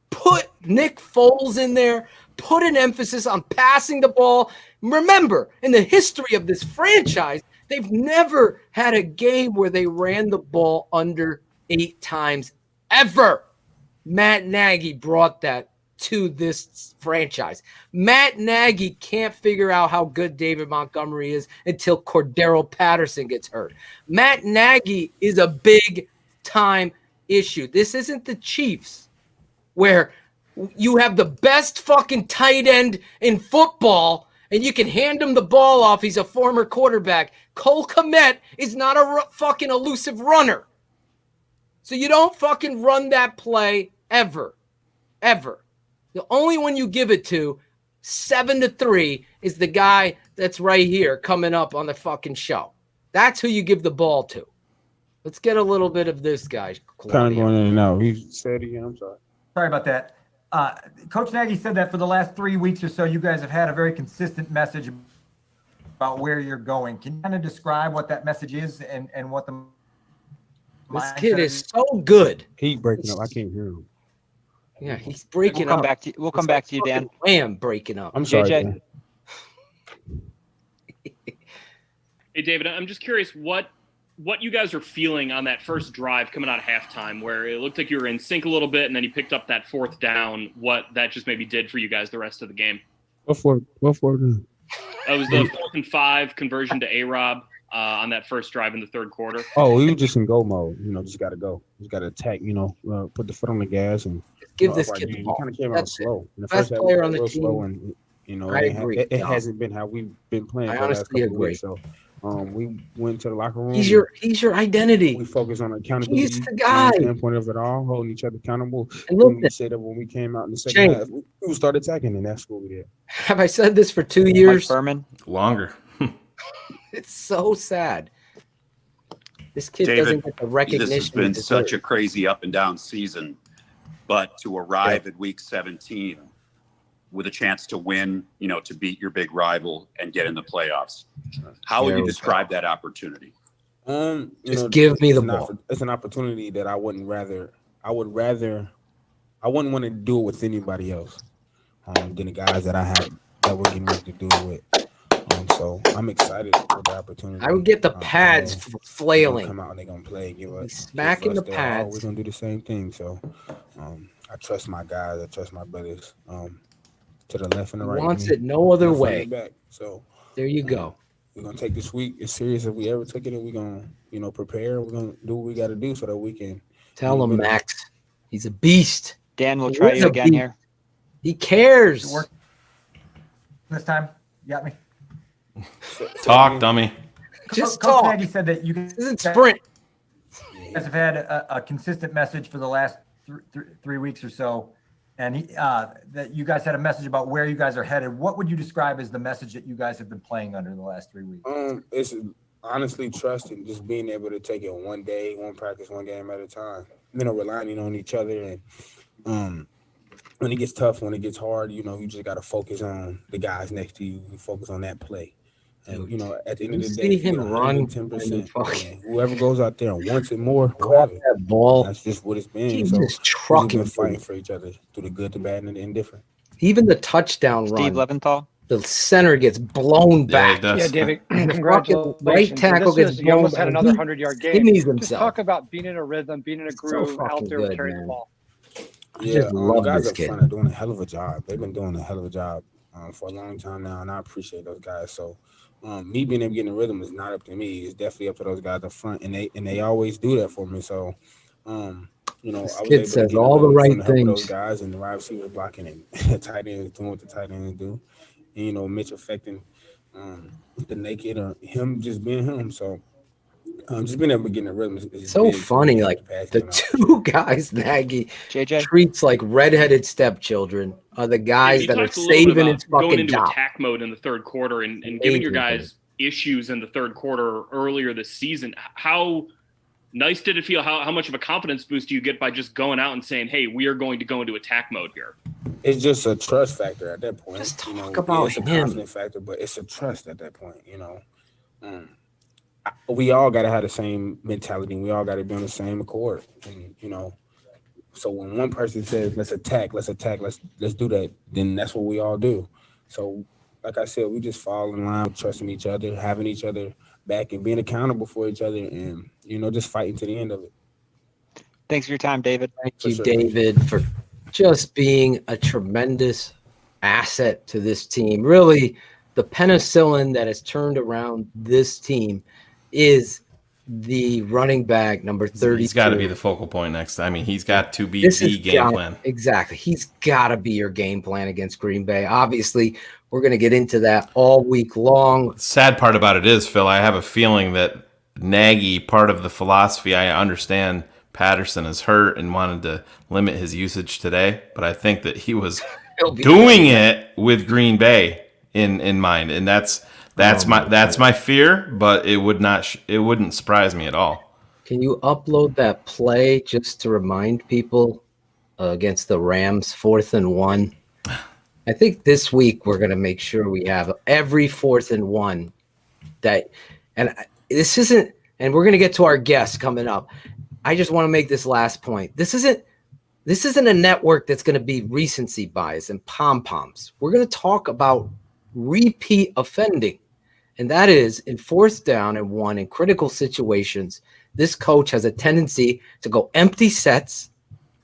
put Nick Foles in there, put an emphasis on passing the ball. Remember, in the history of this franchise, they've never had a game where they ran the ball under 8 times ever. Matt Nagy brought that to this franchise. Matt Nagy can't figure out how good David Montgomery is until Cordero Patterson gets hurt. Matt Nagy is a big time issue. This isn't the Chiefs where you have the best fucking tight end in football and you can hand him the ball off. He's a former quarterback. Cole Kmet is not a fucking elusive runner. So you don't fucking run that play ever. Ever. The only one you give it to, 7-3, is the guy that's right here coming up on the fucking show. That's who you give the ball to. Let's get a little bit of this guy. Kind of going in and out. He said it again. I'm sorry. Sorry about that. Coach Nagy said that for the last 3 weeks or so, you guys have had a very consistent message about where you're going. Can you kind of describe what that message is and what the This kid is so good. He breaking up. I can't hear him. Yeah, he's breaking We'll up. We'll come back to you, Dan. I am breaking up. I'm sorry. JJ. Dan. Hey, David, I'm just curious what you guys are feeling on that first drive coming out of halftime where it looked like you were in sync a little bit and then you picked up that 4th down, what that just maybe did for you guys the rest of the game. What for? It was the 4th and 5 conversion to A-Rob on that first drive in the third quarter. Oh, he was just in go mode. Just got to go. Just got to attack. Put the foot on the gas and give this kid the ball. Kind of came out slow. In the Best first half, player on the real team. slow and I agree. it hasn't been how we've been playing. I for the last honestly couple of agree. weeks, so we went to the locker room. He's your identity. We focus on accountability. He's the guy. From the standpoint of it all, holding each other accountable. And look, we said that when we came out in the second half, we started attacking, and that's what we did. Have I said this for 2 years? Mike Berman. Longer. It's so sad. This kid David, doesn't get the recognition. This has been such a crazy up and down season, but to arrive at week 17 with a chance to win, to beat your big rival and get in the playoffs. How would you describe that opportunity? Just give me the ball. It's an opportunity that I wouldn't want to do it with anybody else than the guys that I have that we're getting ready to do it with. So I'm excited for the opportunity. I would get the pads flailing. Come out and they're gonna play. Give us smacking the pads. We're gonna do the same thing. So I trust my guys. I trust my brothers. To the left and the right. Wants it no other way. Back. So there you go. We're gonna take this week as serious as we ever took it, and we're gonna prepare. We're gonna do what we got to do so that we can. Tell him, Max. He's a beast. Dan, we'll try you again here. He cares. This time, you got me. Talk, dummy. Just Coach talk. Nagy said that you guys isn't sprint. You guys have had a consistent message for the last 3 weeks or so, and that you guys had a message about where you guys are headed. What would you describe as the message that you guys have been playing under the last 3 weeks? It's honestly trust and just being able to take it one day, one practice, one game at a time. Relying on each other, and when it gets tough, when it gets hard, you just got to focus on the guys next to you. Focus on that play. And at the end of the day, see him run 10%. Whoever goes out there and wants it more, grab that ball. That's just what it's been. He's So just trucking we've been fighting for each other through the good, the bad, and the indifferent. Even the touchdown Steve run. Leventhal. The center gets blown back. does. Yeah, David, The congratulations. right tackle This gets is- you blown almost had back. another He 100-yard game. skinnies Just himself. talk about being in a rhythm, being in a groove, out fucking there good, carrying man. the ball. Yeah, just love guys this up kid. front are doing a hell of a job. They've been doing a hell of a job for a long time now, and I appreciate those guys. So, me being able to get in the rhythm is not up to me. It's definitely up to those guys up front, and they always do that for me. So, This I was kid able to says get all in the rhythm right from the help of those things. guys, and the wide receiver blocking, and the tight end doing what the tight ends do, and Mitch affecting the naked or him just being him. So. Just being able to get in the rhythm is So big. funny, like the two guys Nagy treats like redheaded stepchildren are the guys You that are talked a little bit saving about his going fucking into job. attack mode in the third quarter and giving your Amazing. guys issues in the third quarter earlier this season. How nice did it feel? How much of a confidence boost do you get by just going out and saying, hey, we are going to go into attack mode here? it's just a trust factor at that point. Just talk about it's a him. confidence factor, but it's a trust at that point. We all got to have the same mentality. We all got to be on the same accord, and so when one person says let's attack, let's do that, then that's what we all do. So like I said, we just fall in line with trusting each other, having each other back, and being accountable for each other, and just fighting to the end of it. Thanks for your time, David. Thank you, David, for just being a tremendous asset to this team. Really, the penicillin that has turned around this team is the running back number 30. He's got to be the focal point next time. I mean, he's got to be the game plan. Exactly. He's got to be your game plan against Green Bay. Obviously, we're going to get into that all week long. Sad part about it is, Phil, I have a feeling that Nagy, part of the philosophy, I understand Patterson is hurt and wanted to limit his usage today, but I think that he was doing it with Green Bay in mind, and that's my fear, but it wouldn't surprise me at all. Can you upload that play just to remind people against the Rams, 4th and 1? I think this week we're going to make sure we have every 4th and 1 and we're going to get to our guests coming up. I just want to make this last point. This isn't a network that's going to be recency bias and pom-poms. We're going to talk about repeat offending. And that is in 4th down and 1 in critical situations, this coach has a tendency to go empty sets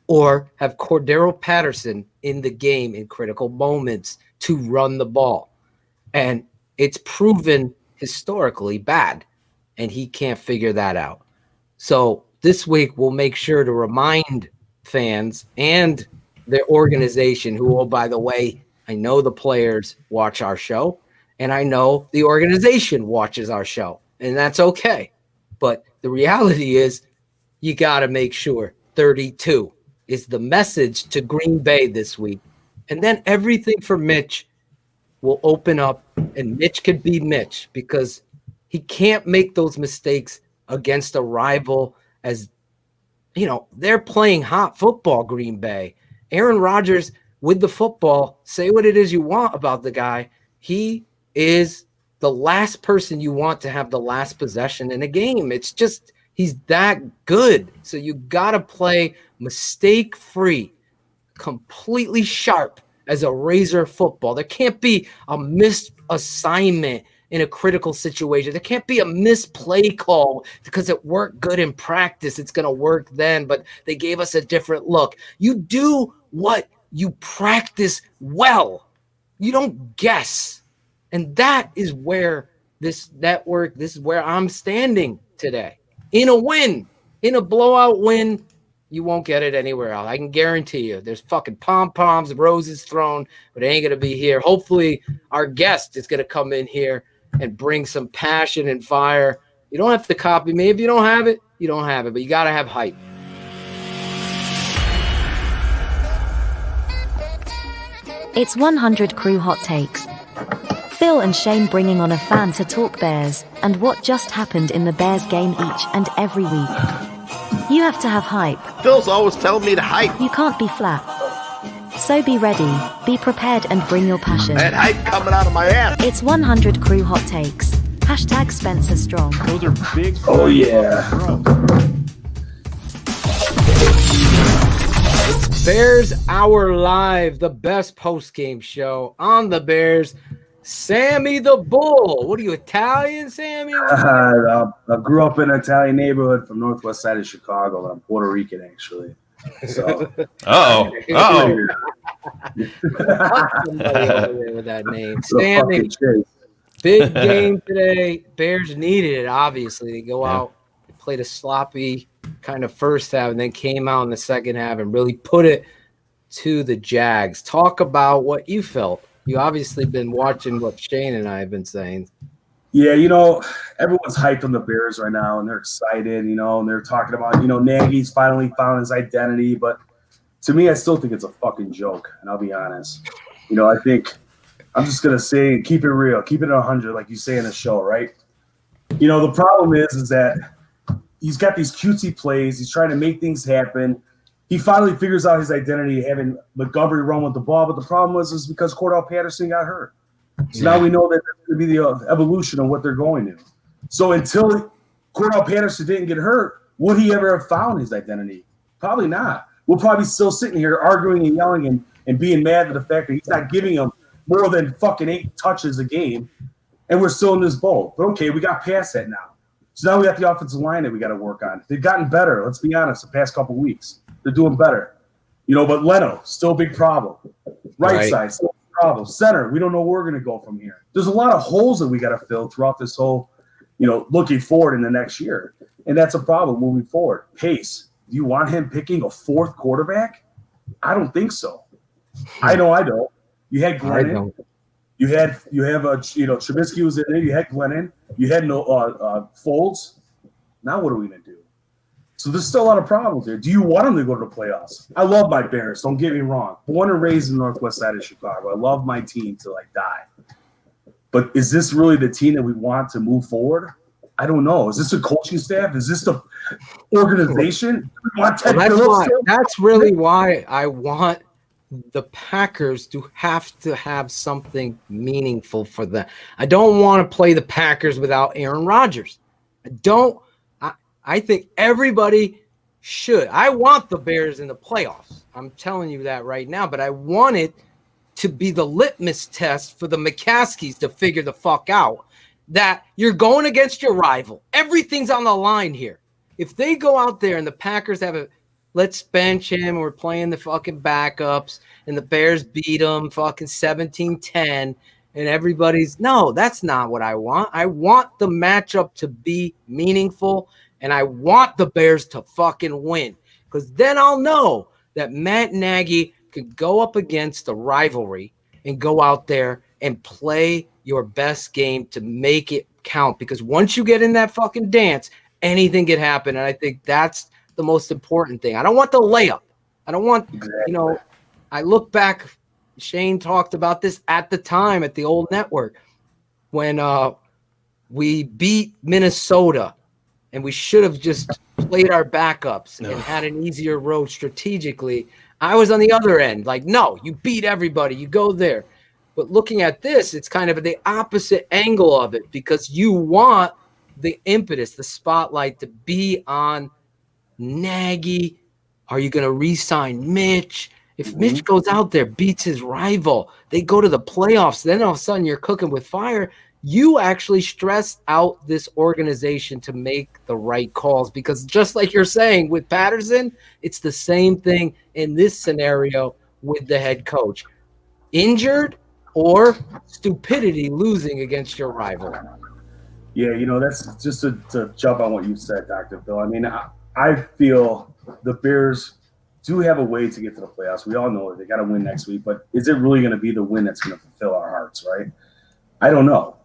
or have Cordero Patterson in the game in critical moments to run the ball. And it's proven historically bad, and he can't figure that out. So this week we'll make sure to remind fans and their organization who, oh, by the way, I know the players watch our show, and I know the organization watches our show, and that's okay. But the reality is you got to make sure 32 is the message to Green Bay this week. And then everything for Mitch will open up, and Mitch could be Mitch because he can't make those mistakes against a rival as, they're playing hot football, Green Bay. Aaron Rodgers with the football, say what it is you want about the guy. He is the last person you want to have the last possession in a game. It's just, he's that good. So you got to play mistake-free, completely sharp as a razor football. There can't be a missed assignment in a critical situation. There can't be a misplay call because it worked good in practice. It's going to work then, but they gave us a different look. You do what you practice well. You don't guess. And that is where this is where I'm standing today. In a win, in a blowout win, you won't get it anywhere else. I can guarantee you. There's fucking pom-poms, roses thrown, but it ain't going to be here. Hopefully our guest is going to come in here and bring some passion and fire. You don't have to copy me. If you don't have it, you don't have it, but you got to have hype. It's 100 Crew Hot Takes. Phil and Shane bringing on a fan to talk Bears and what just happened in the Bears game each and every week. You have to have hype. Phil's always telling me to hype. You can't be flat. So be ready, be prepared, and bring your passion. That hype coming out of my ass. It's 100 Crew Hot Takes. Hashtag Spencer Strong. Those are big. Oh, yeah. Bears Hour Live, the best post-game show on the Bears. Sammy the Bull. What are you, Italian, Sammy? I grew up in an Italian neighborhood from northwest side of Chicago. I'm Puerto Rican, actually. So. Somebody over there with that name. Sammy, big game today. Bears needed it, obviously. They go out, they played a sloppy kind of first half, and then came out in the second half and really put it to the Jags. Talk about what you felt. You obviously been watching what Shane and I have been saying. Yeah, everyone's hyped on the Bears right now, and they're excited, and they're talking about, Nagy's finally found his identity. But to me, I still think it's a fucking joke, and I'll be honest. I think I'm just going to say, keep it real, keep it 100, like you say in the show, right? The problem is that he's got these cutesy plays. He's trying to make things happen. he finally figures out his identity, having Montgomery run with the ball. But the problem is because Cordell Patterson got hurt. So now we know that that's going to be the evolution of what they're going to. So until Cordell Patterson didn't get hurt, would he ever have found his identity? Probably not. We'll probably still sitting here arguing and yelling and being mad at the fact that he's not giving him more than fucking 8 touches a game, and we're still in this bowl. But okay, we got past that now. So now we got the offensive line that we got to work on. They've gotten better. Let's be honest. The past couple weeks, they're doing better. But Leno still a big problem. Right side still a problem. Center, we don't know where we're going to go from here. There's a lot of holes that we got to fill throughout this whole, looking forward in the next year, and that's a problem moving forward. Pace. Do you want him picking a 4th quarterback? I don't think so. I know I don't. You had Glennon. You have Trubisky was in there. You had Glennon. You had Folds. Now what are we going to do? So there's still a lot of problems there. Do you want them to go to the playoffs? I love my Bears. Don't get me wrong. Born and raised in the northwest side of Chicago. I love my team till I die. But is this really the team that we want to move forward? I don't know. Is this a coaching staff? Is this the organization? That's really why I want the Packers to have something meaningful for them. I don't want to play the Packers without Aaron Rodgers. I think everybody should. I want the Bears in the playoffs. I'm telling you that right now, but I want it to be the litmus test for the McCaskies to figure the fuck out that you're going against your rival. Everything's on the line here. If they go out there and the Packers have let's bench him, we're playing the fucking backups, and the Bears beat them fucking 17-10, and no, that's not what I want. I want the matchup to be meaningful, and I want the Bears to fucking win, because then I'll know that Matt Nagy could go up against the rivalry and go out there and play your best game to make it count, because once you get in that fucking dance, anything can happen. And I think that's the most important thing. I don't want the layup. I don't want, I look back, Shane talked about this at the time at the old network when we beat Minnesota and we should have just played our backups and had an easier road strategically. I was on the other end. Like, no, you beat everybody. You go there. But looking at this, it's kind of the opposite angle of it, because you want the impetus, the spotlight to be on Nagy. Are you going to re-sign Mitch? If Mitch goes out there, beats his rival, they go to the playoffs, then all of a sudden you're cooking with fire. You actually stress out this organization to make the right calls, because just like you're saying with Patterson, it's the same thing in this scenario with the head coach. Injured or stupidity losing against your rival. Yeah, that's just to jump on what you said, Dr. Phil. I mean, I feel the Bears do have a way to get to the playoffs. We all know it. They got to win next week, but is it really going to be the win that's going to fulfill our hearts, right? I don't know.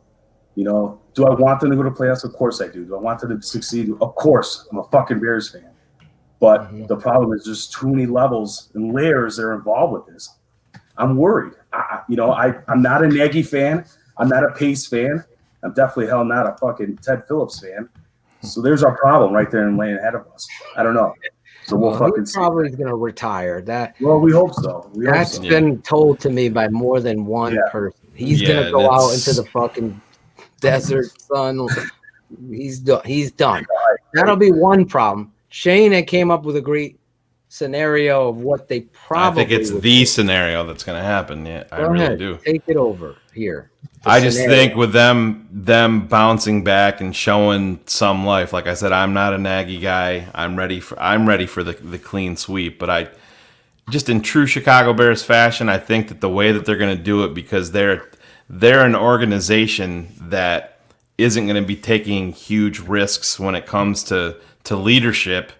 Do I want them to go to playoffs? Of course I do. Do I want them to succeed? Of course. I'm a fucking Bears fan. But the problem is there's too many levels and layers that are involved with this. I'm worried. I'm not a Nagy fan. I'm not a Pace fan. I'm definitely hell not a fucking Ted Phillips fan. So there's our problem right there and laying ahead of us. I don't know. So we'll fucking see. Probably going to retire. Well, we hope so. That's been told to me by more than one person. He's going to go out into the fucking desert sun. He's done. That'll be one problem. Shane had came up with a great scenario of what they probably. I think it's the scenario that's going to happen. Yeah, I really do. Take it over here. I just think with them bouncing back and showing some life. Like I said, I'm not a Nagy guy. I'm ready for the clean sweep. But I just in true Chicago Bears fashion, I think that the way that they're going to do it, because they're an organization that isn't going to be taking huge risks when it comes to leadership.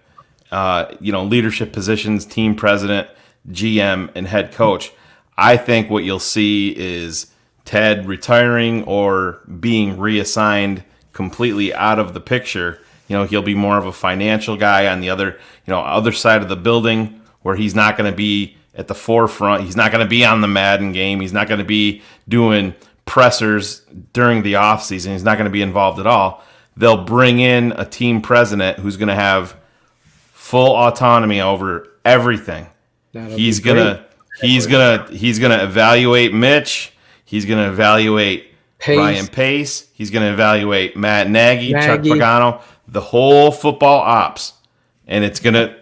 Leadership positions, team president, GM, and head coach. I think what you'll see is Ted retiring or being reassigned completely out of the picture. He'll be more of a financial guy on the other side of the building, where he's not going to be at the forefront. He's not going to be on the Madden game. He's not going to be doing pressers during the offseason. He's not going to be involved at all. They'll bring in a team president who's going to have full autonomy over everything. He's gonna evaluate Mitch. He's gonna evaluate Ryan Pace. He's gonna evaluate Matt Nagy, Chuck Pagano, the whole football ops. And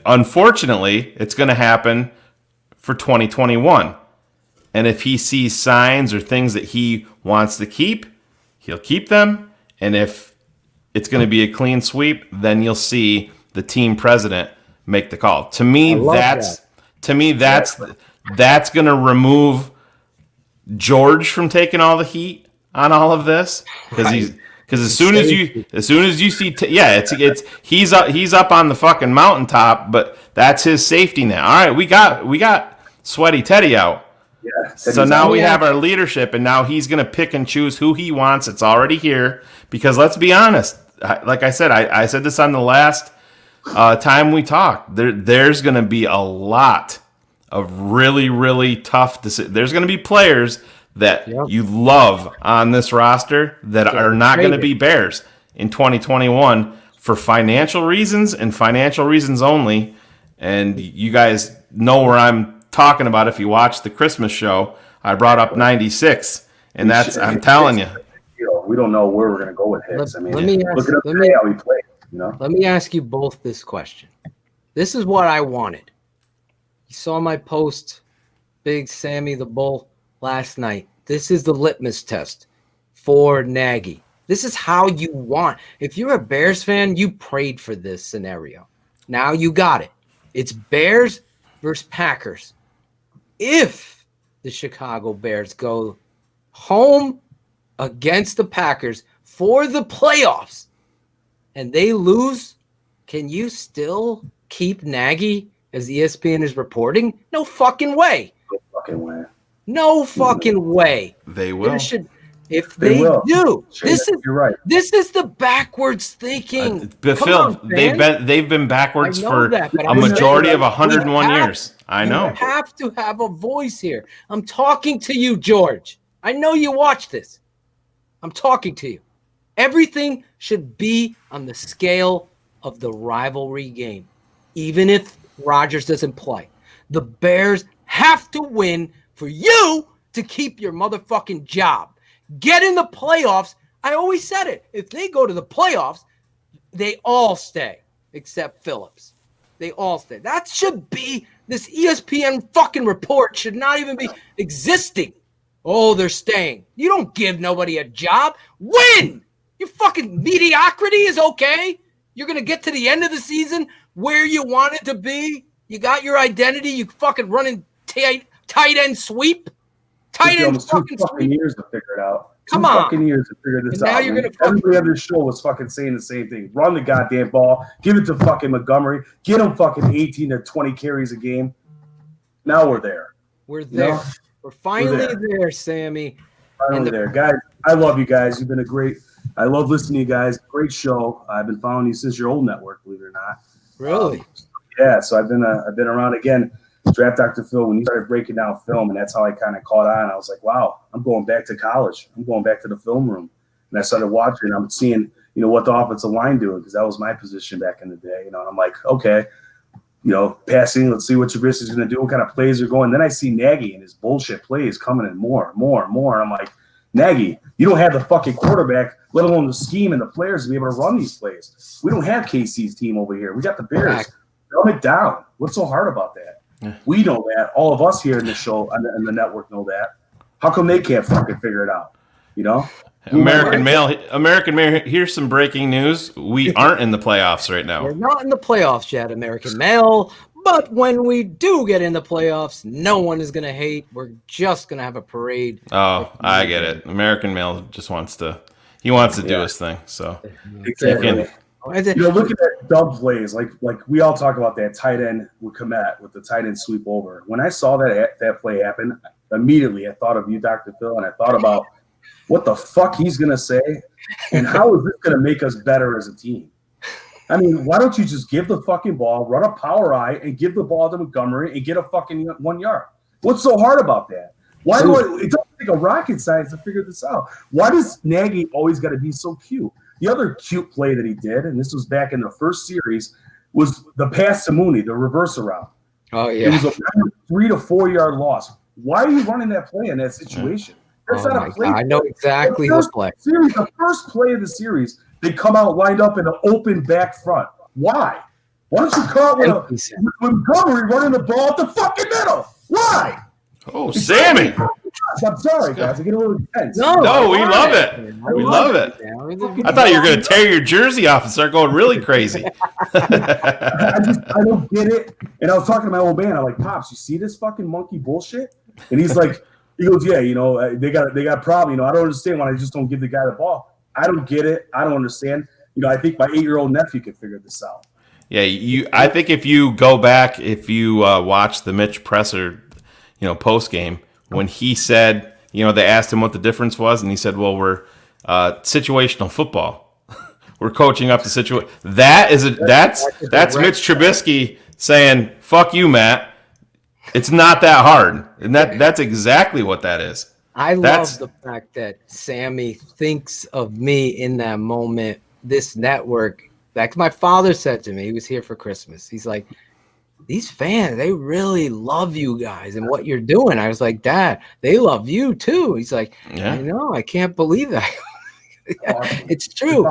unfortunately, it's gonna happen for 2021. And if he sees signs or things that he wants to keep, he'll keep them. And if it's going to be a clean sweep, then you'll see the team president make the call. To me, that's going to remove George from taking all the heat on all of this, because as soon as you see he's up on the fucking mountaintop, but that's his safety net. All right, we got Sweaty Teddy out. Yeah, so now we have our leadership, and now he's going to pick and choose who he wants. It's already here, because let's be honest. Like I said, I said this on the last time we talked. There's going to be a lot of really, really tough decisions. There's going to be players that you love on this roster that are not going to be Bears in 2021 for financial reasons and financial reasons only. And you guys know where I'm talking about. If you watch the Christmas show, I brought up 96, and I'm telling you, we don't know where we're going to go with Hicks. Let me how he played. Let me ask you both this question. This is what I wanted. You saw my post, Big Sammy the Bull, last night. This is the litmus test for Nagy. This is how you want. If you're a Bears fan, you prayed for this scenario. Now you got it. It's Bears versus Packers. If the Chicago Bears go home against the Packers for the playoffs and they lose, can you still keep Nagy as ESPN is reporting? No fucking way. No fucking way. They will. If they do, you're right. This is the backwards thinking. Phil, they've been backwards for a majority of 101 years. I know. You have to have a voice here. I'm talking to you, George. I know you watch this. I'm talking to you. Everything should be on the scale of the rivalry game, even if Rodgers doesn't play. The Bears have to win for you to keep your motherfucking job. Get in the playoffs. I always said it. If they go to the playoffs, they all stay except Phillips. They all stay. That should be this ESPN fucking report should not even be existing. Oh, they're staying. You don't give nobody a job. Win! Your fucking mediocrity is okay. You're going to get to the end of the season where you want it to be. You got your identity. You fucking running tight end sweep. Tight end fucking sweep. Years to figure it out. Come on. Fucking years to figure this and out. Now you're gonna Everybody on this show was fucking saying the same thing. Run the goddamn ball. Give it to fucking Montgomery. Get him fucking 18 to 20 carries a game. Now we're there. We're there. You know? We're finally there, Sammy. Finally there. Guys, I love you guys. You've been a great – I love listening to you guys. Great show. I've been following you since your old network, believe it or not. Really? Yeah, so I've been around again. Draft Dr. Phil, when you started breaking down film, and that's how I kind of caught on. I was like, wow, I'm going back to college. I'm going back to the film room. And I started watching. I'm seeing, what the offensive line doing, because that was my position back in the day. And I'm like, okay, passing, let's see what Trubisky's going to do, what kind of plays are going. Then I see Nagy and his bullshit plays coming in more. And I'm like, Nagy, you don't have the fucking quarterback, let alone the scheme and the players to be able to run these plays. We don't have KC's team over here. We got the Bears. Dumb it down. What's so hard about that? Yeah. We know that. All of us here in the show and the network know that. How come they can't fucking figure it out? American Mail, here's some breaking news. We aren't in the playoffs right now. We're not in the playoffs yet, American Mail. But when we do get in the playoffs, no one is going to hate. We're just going to have a parade. Oh, I get it. American Mail just wants to do his thing. So exactly. Look at that dub plays. Like we all talk about that tight end with Komet with the tight end sweep over. When I saw that play happen, immediately I thought of you, Dr. Phil, and I thought about what the fuck he's going to say and how is this going to make us better as a team? I mean, why don't you just give the fucking ball, run a power eye, and give the ball to Montgomery and get a fucking 1 yard? What's so hard about that? It doesn't take a rocket science to figure this out. Why does Nagy always got to be so cute? The other cute play that he did, and this was back in the first series, was the pass to Mooney, the reverse around. Oh, It yeah. was a 3 to 4 yard loss. Why are you running that play in that situation? That's Oh, not my a play. God. I know exactly the play. The first play of the series, they come out lined up in an open back front. Why? Why don't you come out with Montgomery running the ball up the fucking middle? Why? Oh, Sammy. I'm sorry, guys. I get a little intense. No, we love it. We love it. I thought you were going to tear your jersey off and start going really crazy. I don't get it. And I was talking to my old man. I'm like, Pops, you see this fucking monkey bullshit? And he's like, he goes, yeah, they got a problem. I don't understand why I just don't give the guy the ball. I don't get it. I don't understand. I think my 8-year-old nephew could figure this out. Yeah, I think if you go back, if you watch the Mitch Presser, post game, when he said, they asked him what the difference was, and he said, well, we're situational football. We're coaching up the situation. That's Mitch Trubisky saying, fuck you, Matt. It's not that hard. And that's exactly what that is. I love the fact that Sammy thinks of me in that moment, this network. Like my father said to me, he was here for Christmas. He's like, these fans, they really love you guys and what you're doing. I was like, Dad, they love you too. He's like, yeah. I know, I can't believe that. It's true.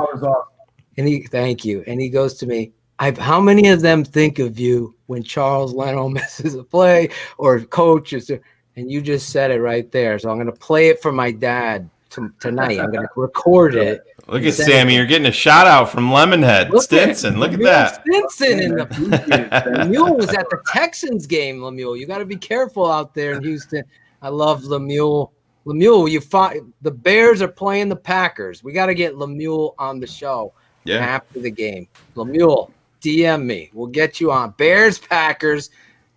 And thank you. And he goes to me, how many of them think of you when Charles Leno misses a play or coaches? And you just said it right there. So I'm going to play it for my dad tonight. I'm going to record it. Look at Sammy. You're getting a shout out from Lemonhead. Stinson. Look at that. Stinson in the Lemuel was at the Texans game, Lemuel. You got to be careful out there in Houston. I love Lemuel. Lemuel, the Bears are playing the Packers. We got to get Lemuel on the show after the game. Lemuel, DM me. We'll get you on. Bears, Packers,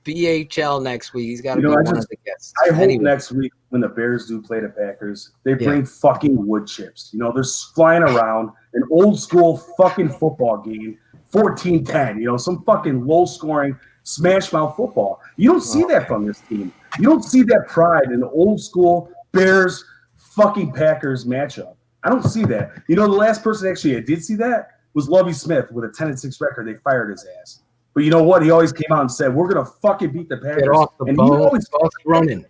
BHL next week. He's got to be one of the guests. I hope next week when the Bears do play the Packers, they bring fucking wood chips. They're flying around an old school fucking football game, 14-10, some fucking low scoring smash mouth football. You don't see that from this team. You don't see that pride in the old school Bears fucking Packers matchup. I don't see that. The last person actually I did see that was Lovie Smith with a 10-6 record. They fired his ass. But you know what? He always came out and said, we're going to fucking beat the Packers. Get off the and boat. he always running.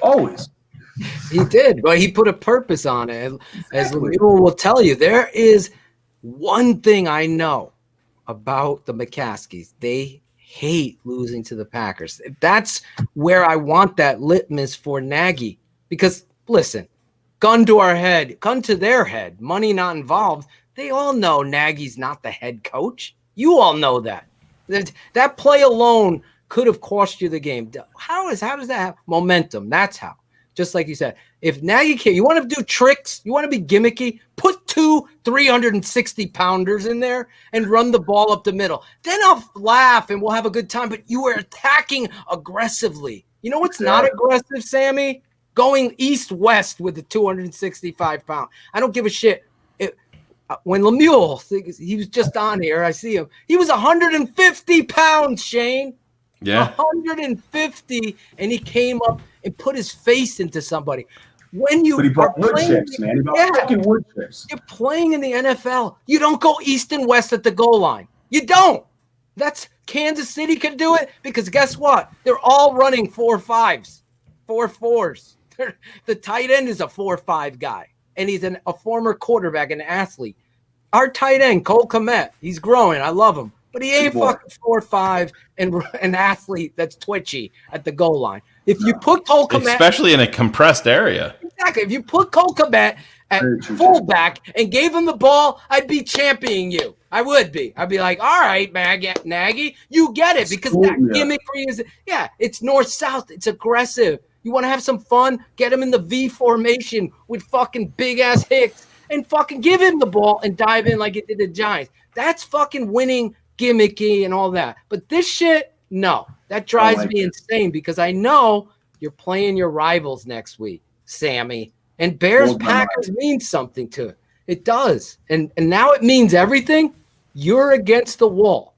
Always. He did, but he put a purpose on it. As Lemuel will tell you, there is one thing I know about the McCaskies. They hate losing to the Packers. That's where I want that litmus for Nagy. Because, listen, gun to their head, money not involved. They all know Nagy's not the head coach. You all know that. That play alone could have cost you the game. How does that have momentum? That's how. Just like you said, if Nagy can't, you want to do tricks, you want to be gimmicky, put 2 360-pounders in there and run the ball up the middle. Then I'll laugh and we'll have a good time. But you were attacking aggressively. You know what's not aggressive, Sammy? Going east-west with the 265-pound. I don't give a shit. When Lemuel, he was just on here, I see him. He was 150 pounds, Shane. Yeah. 150, and he came up and put his face into somebody. When you but he brought wood chips, man. He brought fucking wood chips. You're playing in the NFL. You don't go east and west at the goal line. You don't. That's Kansas City can do it because guess what? They're all running 4.5s, 4.4s. The tight end is a 4.5 guy, and he's a former quarterback, an athlete. Our tight end, Cole Kmet, he's growing. I love him. But he ain't fucking 4.5 and an athlete that's twitchy at the goal line. If you put Cole Kmet, especially in a compressed area, exactly. If you put Cole Kmet at fullback and gave him the ball, I'd be championing you. I would be. I'd be like, all right, Nagy, you get it because that gimmickry is, it's north-south. It's aggressive. You want to have some fun? Get him in the V formation with fucking big-ass Hicks and fucking give him the ball and dive in like it did the Giants. That's fucking winning gimmicky and all that. But this shit, no. That drives me insane because I know you're playing your rivals next week, Sammy. And Bears-Packers means something to it. It does. And now it means everything. You're against the wall.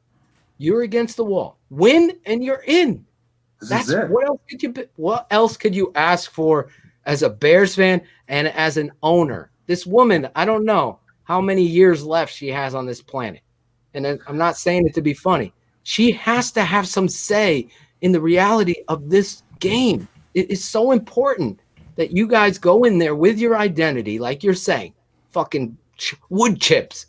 You're against the wall. Win and you're in. That's what else could you ask for as a Bears fan and as an owner? This woman, I don't know how many years left she has on this planet. And I'm not saying it to be funny. She has to have some say in the reality of this game. It is so important that you guys go in there with your identity, like you're saying, fucking wood chips.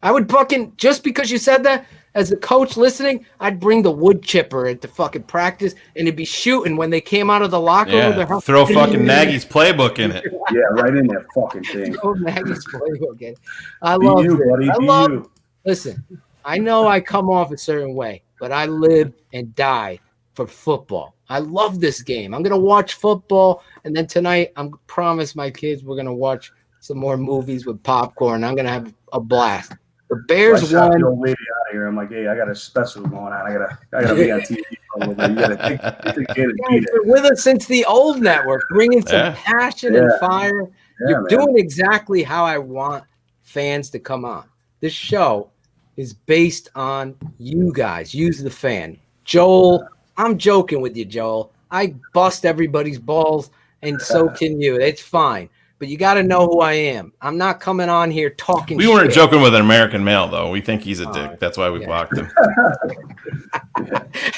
I would fucking, just because you said that, as a coach listening, I'd bring the wood chipper into fucking practice, and it'd be shooting when they came out of the locker room. Yeah, throw fucking Nagy's playbook in it. Yeah, right in that fucking thing. Throw Nagy's playbook in. I Be love you, it. buddy. I Be love. you. Listen, I know I come off a certain way, but I live and die for football. I love this game. I'm gonna watch football, and then tonight I'm promise my kids we're gonna watch some more movies with popcorn. I'm gonna have a blast. The Bears So I shot won. the old lady out of here. I'm like, hey, I got a special going on. I gotta be on TV. You gotta take the kid and beat it. You're with us since the old network, bringing some passion and fire. You're man. doing exactly how I want fans to come on. This show is based on you guys. Use the fan. Joel, I'm joking with you, Joel. I bust everybody's balls, and so can you. It's fine. But you got to know who I am. I'm not coming on here talking We weren't shit. joking with an American male, though. We think he's a dick. That's why we blocked him.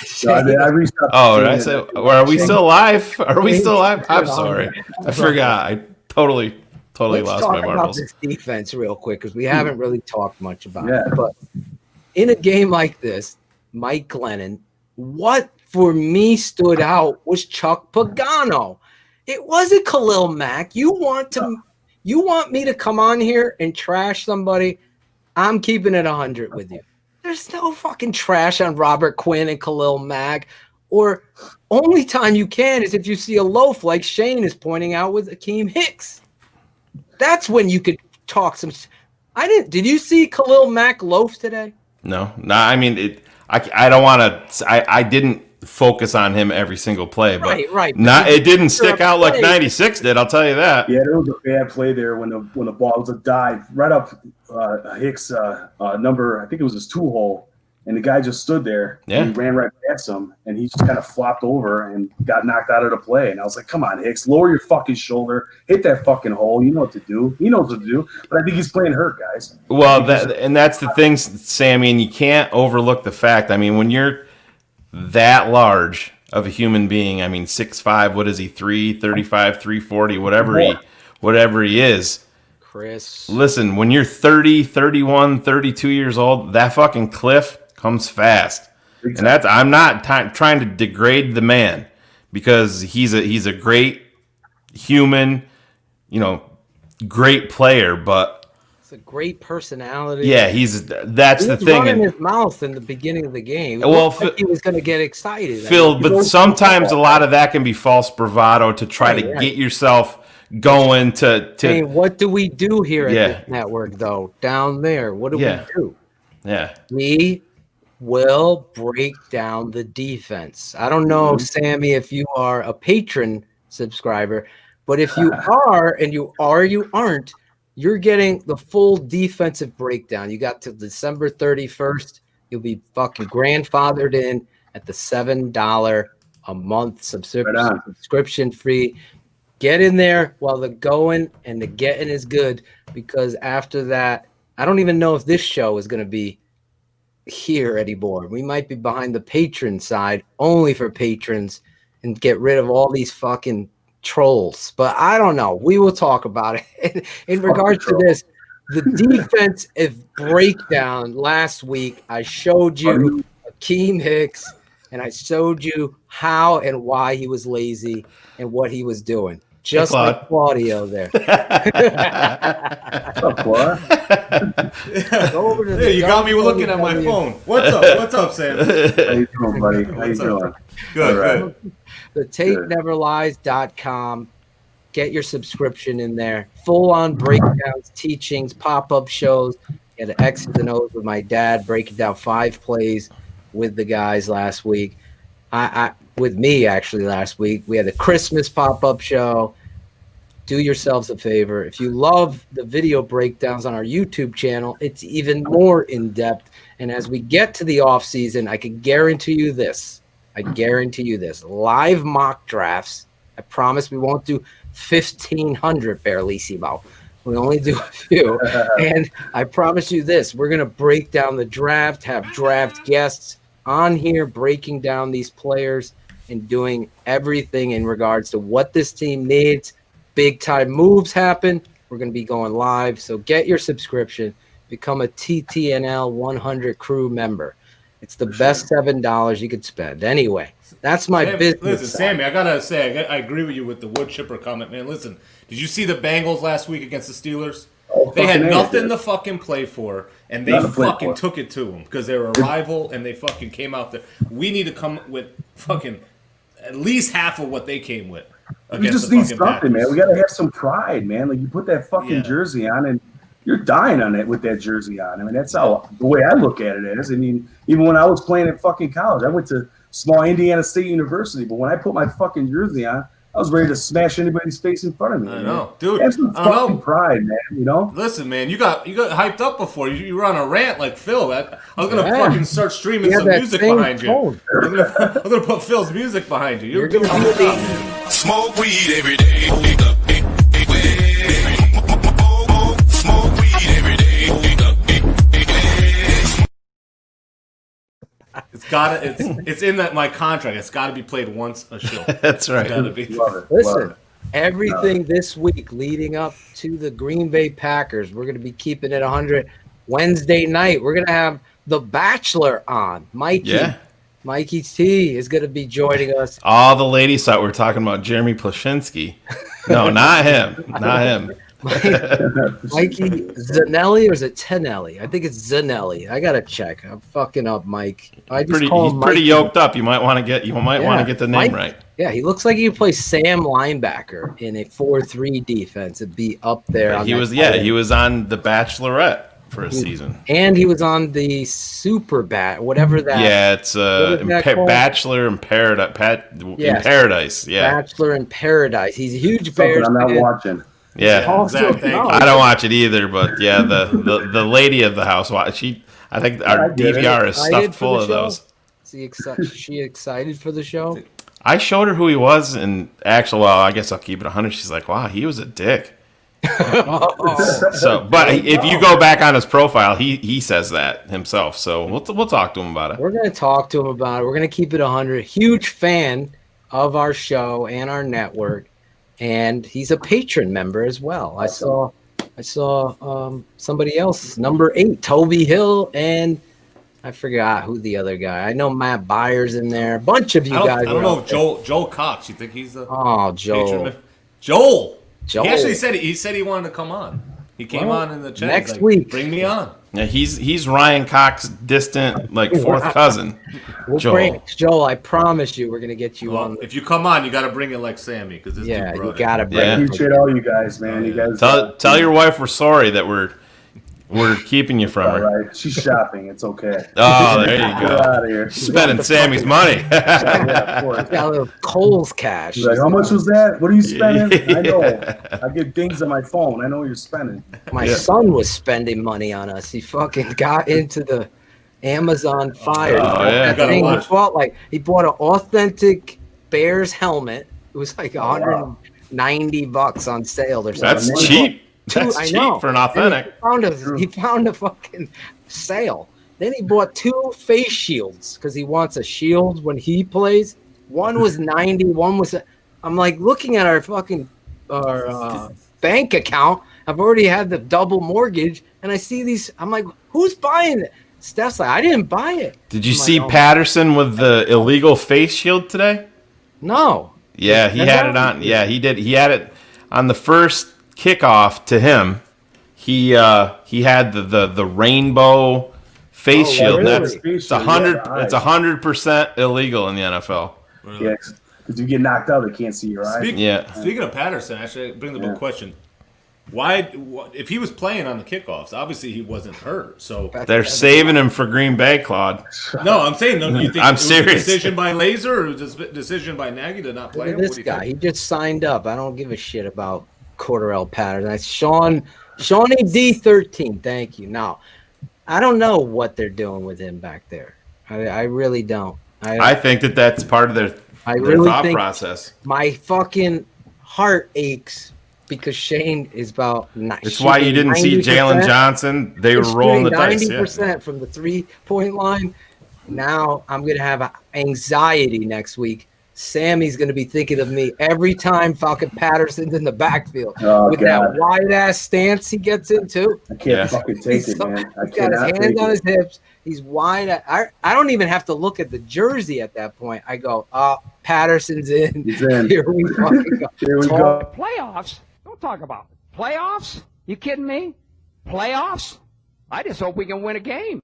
So I reached out to Oh, did Shane I and- say, well, are we still live? Are we still live? I'm sorry. I forgot. I totally Let's lost talk my about marbles. this defense real quick because we haven't really talked much about Yeah. it. But in a game like this, Mike Glennon, what for me stood out was Chuck Pagano. It wasn't Khalil Mack. You want me to come on here and trash somebody? I'm keeping it 100 with you. There's no fucking trash on Robert Quinn and Khalil Mack. Or only time you can is if you see a loaf like Shane is pointing out with Akeem Hicks. That's when you could talk some. Did you see Khalil Mack loaf today? No, I mean, I don't want to. I didn't focus on him every single play, but Right. Not it didn't stick out like 96 did. I'll tell you that. Yeah, there was a bad play there when the ball was a dive right up Hicks number. I think it was his 2-hole, and the guy just stood there. Yeah. And he ran right past him, and he just kind of flopped over and got knocked out of the play. And I was like, "Come on, Hicks, lower your fucking shoulder, hit that fucking hole. You know what to do. He knows what to do." But I think he's playing hurt, guys. Well, that's the thing, Sammy, and you can't overlook the fact. I mean, when you're that large of a human being, I mean, 6'5", what is he, 335, 340, whatever he is. Chris. Listen, when you're 30, 31, 32 years old, that fucking cliff comes fast. Exactly. And that's, I'm not trying to degrade the man because he's a great human, great player, but It's a great personality. yeah, that's the thing. Running his mouth in the beginning of the game. Well, Like he was going to get excited. Phil, but sometimes a lot of that can be false bravado to try to get yourself going to. I mean, what do we do here at Yeah. this network, though? Down there, what do Yeah. we do? Yeah. We will break down the defense. I don't know, Sammy, if you are a patron subscriber, but if you are and you aren't, you're getting the full defensive breakdown. You got till December 31st. You'll be fucking grandfathered in at the $7 a month subscription fee. Get in there while the going and the getting is good, because after that, I don't even know if this show is going to be here anymore. We might be behind the patron side only for patrons and get rid of all these fucking trolls. But I don't know. We will talk about it. In regards to this, the defensive breakdown last week, I showed you Akeem Hicks and I showed you how and why he was lazy and what he was doing. Just like Claudio there. What's up, Claude? Go over to Hey, you got me looking at my phone. What's up? What's up, Sam? How you doing, buddy? How you doing? Good. The tapeneverlies.com. Get your subscription in there. Full-on breakdowns, teachings, pop-up shows. Get an X's and O's with my dad, breaking down 5 plays with the guys last week. With me, actually, last week. We had the Christmas pop-up show. Do yourselves a favor. If you love the video breakdowns on our YouTube channel, it's even more in-depth. And as we get to the off-season, I can guarantee you this. Live mock drafts. I promise we won't do 1,500 Barlissimo. We only do a few. And I promise you this. We're going to break down the draft, have draft guests, on here breaking down these players and doing everything in regards to what this team needs. Big time moves happen. We're going to be going live. So get your subscription. Become a TTNL 100 crew member. It's the best $7 you could spend. Anyway, that's my business. Listen, side. Sammy, I gotta say, I agree with you with the wood chipper comment, man. Listen, did you see the Bengals last week against the Steelers? They had nothing to fucking play for, and they fucking took it to them because they were a rival, and they fucking came out there. We need to come with fucking at least half of what they came with. We just need something, man. We got to have some pride, man. Like, you put that fucking jersey on, and you're dying on it with that jersey on. I mean, that's how the way I look at it is. I mean, even when I was playing at fucking college, I went to small Indiana State University, but when I put my fucking jersey on, I was ready to smash anybody's face in front of me. I know, dude. Have some fucking pride, man. You know. Listen, man, you got hyped up before. You were on a rant like Phil. I was gonna fucking start streaming some music behind you. I'm gonna put Phil's music behind you. You're doing good job, man. Smoke weed every day. Smoke weed every day. It's in my contract. It's got to be played once a show. That's right. It's gotta be. Listen, everything this week leading up to the Green Bay Packers, we're going to be keeping it 100. Wednesday night, we're going to have The Bachelor on. Mikey T is going to be joining us. All the ladies thought we were talking about Jeremy Plashinsky. No, not him. Not him. Mikey Zanelli, or is it Tenelli? I think it's Zanelli. I gotta check. I'm fucking up, Mike. He's pretty yoked up. You might want to get the name right. Yeah, he looks like he could play Sam linebacker in a 4-3 defense and be up there. He was on The Bachelorette for a season, and he was on the Super Bat, whatever that. Yeah, it's Bachelor in Paradise. In Paradise. Yeah, Bachelor in Paradise. He's a huge Bears I'm not fan. watching. Yeah, I don't watch it either, but yeah, the lady of the house I think our DVR is stuffed full of those. Is she excited for the show? I showed her who he was, and I guess I'll keep it 100. She's like, "Wow, he was a dick." So, but if you go back on his profile, he says that himself. So we'll talk to him about it. We're gonna talk to him about it. We're gonna keep it 100. Huge fan of our show and our network. And he's a patron member as well. I saw somebody else, number 8, Toby Hill, and I forgot who the other guy. I know Matt Byers in there. A bunch of you guys. I don't know if Joel Cox. You think he's the Joel? Joel. He actually said he wanted to come on. He came on in the chat. Next week. Bring me on. Yeah, he's Ryan Cox's distant fourth cousin. Joel, I promise you, we're gonna get you on. If you come on, you got to bring it like Sammy because this dude brought you gotta bring. I appreciate all you guys, man. You guys tell your wife we're sorry that we're keeping you from her. All right, she's shopping. It's okay. Oh, there you go. Get out of here. She's spending Sammy's money. Yeah, of course. Got a little Kohl's cash. Like, how much was that? What are you spending? I know. I get dings on my phone. I know what you're spending. My son was spending money on us. He fucking got into the Amazon Fire. He bought an authentic Bears helmet. It was like $190 on sale or something. That's cheap. That's cheap for an authentic. He found a fucking sale. Then he bought 2 face shields because he wants a shield when he plays. One was 90. One was. I'm like looking at our bank account. I've already had the double mortgage, and I see these. I'm like, who's buying it? Steph's like, I didn't buy it. Did you see Patterson with the illegal face shield today? No. Yeah, he had it on. Yeah, he did. He had it on the first kickoff to him. He had the rainbow face shield. Really? It's 100% illegal in the NFL. Really? Yeah, because you get knocked out, they can't see your eyes. Speaking of Patterson, actually, I bring up a question. Why, if he was playing on the kickoffs, obviously he wasn't hurt. So they're saving him for Green Bay, Claude. No, I'm saying, do you think I'm it was serious. a decision by Laser or was it a decision by Nagy to not play him? This guy, he just signed up. I don't give a shit about Cordarrelle Patterson. That's Shawnee D13. Thank you. Now, I don't know what they're doing with him back there. I really don't. I think that's part of their thought process. My fucking heart aches because Shane is about. It's why you didn't see Jalen Johnson. They were rolling the dice. 90% from the 3-point line. Now I'm going to have anxiety next week. Sammy's going to be thinking of me every time Falcon Patterson's in the backfield with that wide ass stance he gets into. I can't fucking take it, man. He's got his hands on his hips. He's wide. I don't even have to look at the jersey at that point. I go, Patterson's in. He's in. Here we fucking go. Here we go. Playoffs? Don't talk about it. Playoffs? You kidding me? Playoffs? I just hope we can win a game.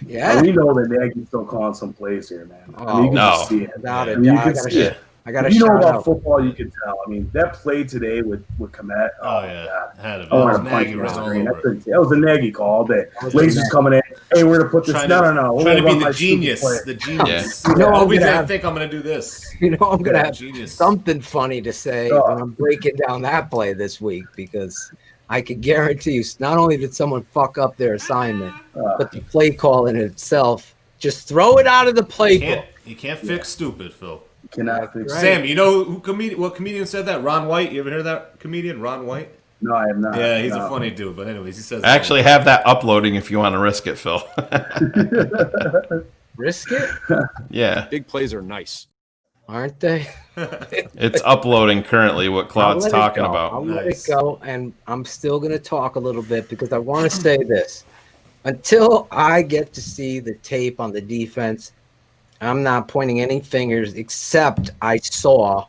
Yeah, we know that Nagy's still calling some plays here, man. I mean, you can just see it. Without it. I mean, you I can gotta see sh- it. I got to If you know shout about out. football, you can tell. I mean, that play today with Komet. Oh yeah, God. had it. I wanted It to was punch Nagy him written on the all screen. over That was a Nagy call all day. was a Lasers Nagy. coming in. Hey, we're gonna put this. Trying No, to- no, no. We're Trying to gonna be run my the stupid genius. play. The genius. You know, I'm Always gonna have- think I'm going to do this. You know, I'm going to have Genius. something funny to say when I'm breaking down that play this week, because I can guarantee you, not only did someone fuck up their assignment, but the play call in itself, just throw it out of the playbook. You can't fix stupid, Phil. You cannot fix Sam, you know what comedian said that? Ron White. You ever heard that comedian, Ron White? No, I have not. Yeah, he's No. a funny dude. But anyways, he says. I actually have that uploading if you want to risk it, Phil. Risk it? Yeah. Big plays are nice. Aren't they? It's uploading currently what Claude's I'll let it talking go. about. I'll let it go, and I'm still going to talk a little bit because I want to say this. Until I get to see the tape on the defense, I'm not pointing any fingers, except I saw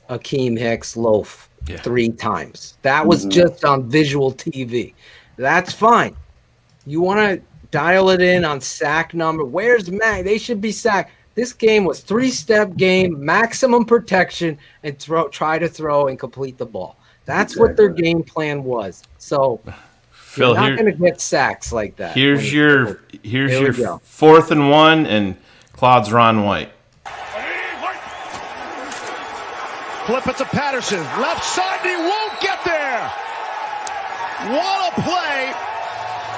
Akeem Hicks loaf 3 times. That was just on visual TV. That's fine. You want to dial it in on sack number. Where's Mac? They should be sacked. This game was 3-step game, maximum protection, and try to throw and complete the ball. That's what their game plan was. So Phil, you're not going to get sacks like that. Here's your Here we go. 4th and 1, and Claude's Ron White. Flip it to Patterson. Left side, he won't get there. What a play.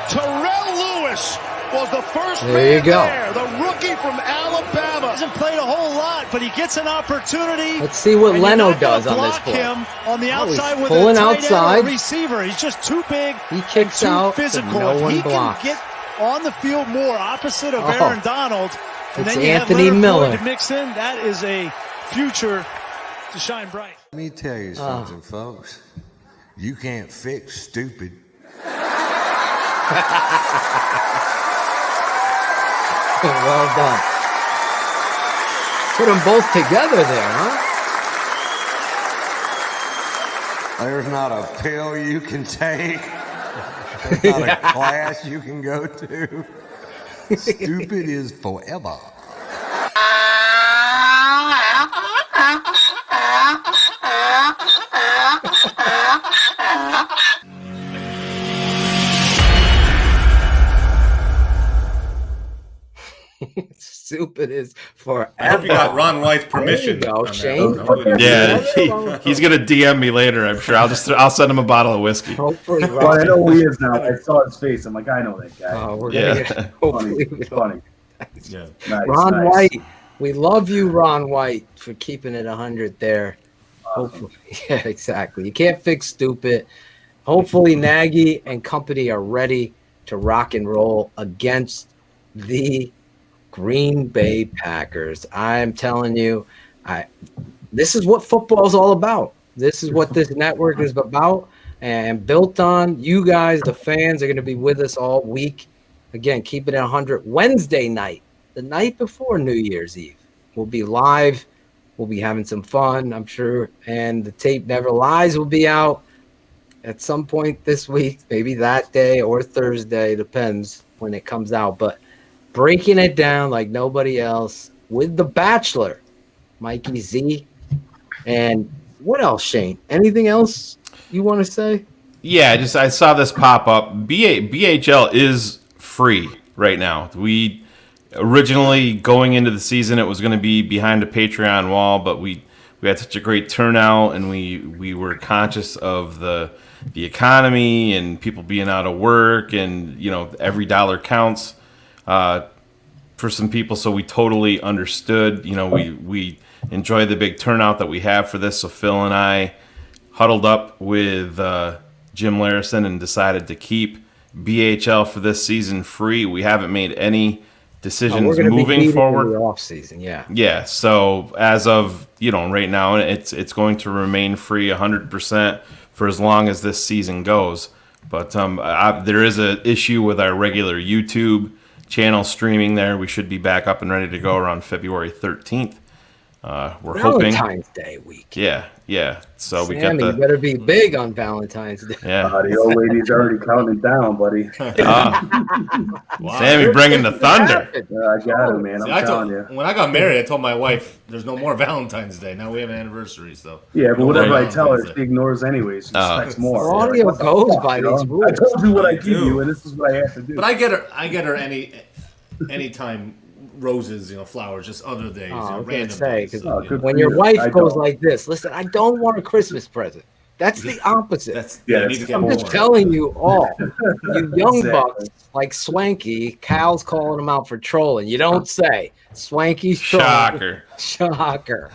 Terrell Lewis was the first There you man go. there. The rookie from Alabama. Hasn't played a whole lot, but he gets an opportunity. Let's see what and you're Leno not gonna does on this block play. him on the Oh, he's outside with pulling a tight outside. end or a receiver. He's just too big. He kicks and too out, physical. and no If one he blocks. can get on the field more opposite of Oh. Aaron Donald, and It's then you Anthony have Leonard Miller. Floyd to mix in, that is a future to shine bright. Let me tell you something, folks. You can't fix stupid. Well done. Put them both together there, huh? There's not a pill you can take. There's not a class you can go to. Stupid is forever. Stupid is forever. I hope you got Ron White's permission. There you go, on Shane. that. Yeah, he's gonna DM me later. I'm sure. I'll send him a bottle of whiskey. Hopefully, Well, I know who he is now. I saw his face. I'm like, I know that guy. Oh, we're Yeah. gonna get, hopefully Funny. Funny. Yeah. Nice, Ron nice. White. We love you, Ron White, for keeping it 100 there. Hopefully, yeah, exactly. You can't fix stupid. Hopefully, Nagy and company are ready to rock and roll against the Green Bay Packers. I'm telling you, this is what football is all about. This is what this network is about and built on. You guys, the fans, are going to be with us all week. Again, keep it at 100 Wednesday night, the night before New Year's Eve. We'll be live. We'll be having some fun, I'm sure. And the tape Never Lies will be out at some point this week, maybe that day or Thursday, depends when it comes out. But breaking it down like nobody else with The Bachelor, Mikey Z. And what else, Shane? Anything else you want to say? Yeah, I saw this pop up. BHL is free right now. We originally, going into the season, it was going to be behind a Patreon wall, but we had such a great turnout, and we were conscious of the economy and people being out of work, and every dollar counts for some people. So we totally understood. We enjoy the big turnout that we have for this. So Phil and I huddled up with Jim Larison and decided to keep BHL for this season free. We haven't made any decisions we're gonna be moving meeting forward. in the off season, yeah. Yeah, so as of right now, it's going to remain free 100% for as long as this season goes. But there is an issue with our regular YouTube channel streaming there. We should be back up and ready to go around February 13th. We're hoping Valentine's Day week. Yeah. So we got Sammy, you the better be big on Valentine's Day. The old lady's already counting it down, buddy. Wow. Sammy bringing the thunder. I got it, man. See, I'm telling you. When I got married, I told my wife, "There's no more Valentine's Day. Now we have an anniversary." So Yeah, but no whatever more I tell her, Valentine's she ignores anyways. She expects more. Audio What the goes fuck, by you know? these rules. I told you what I I give do. you, and this is what I have to do. But I get her anytime roses, flowers, just other days, Oh, I was gonna random say, days. 'cause So, good when for your you. wife I goes don't. like this, listen, I don't want a Christmas present. That's the opposite. Yeah, you need to that's get I'm more. just telling you all, you young Exactly. bucks like Swanky, Cal's calling him out for trolling. You don't say Swanky's trolling. Shocker.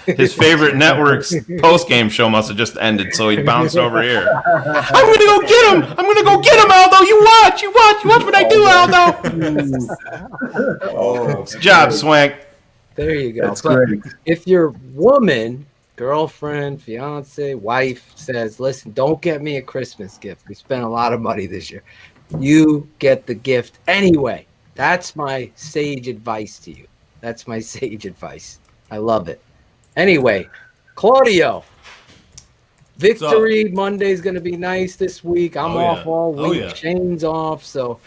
His favorite network's post-game show must have just ended, so he bounced over here. I'm gonna go get him, Aldo. You watch what I do, Aldo. Good job, Swank. There you go. That's But great. if your woman, girlfriend, fiance, wife says, listen, don't get me a Christmas gift. We spent a lot of money this year. You get the gift anyway. That's my sage advice to you. That's my sage advice. I love it. Anyway, Claudio, victory Monday's going to be nice this week. I'm off all week. Shane's off. So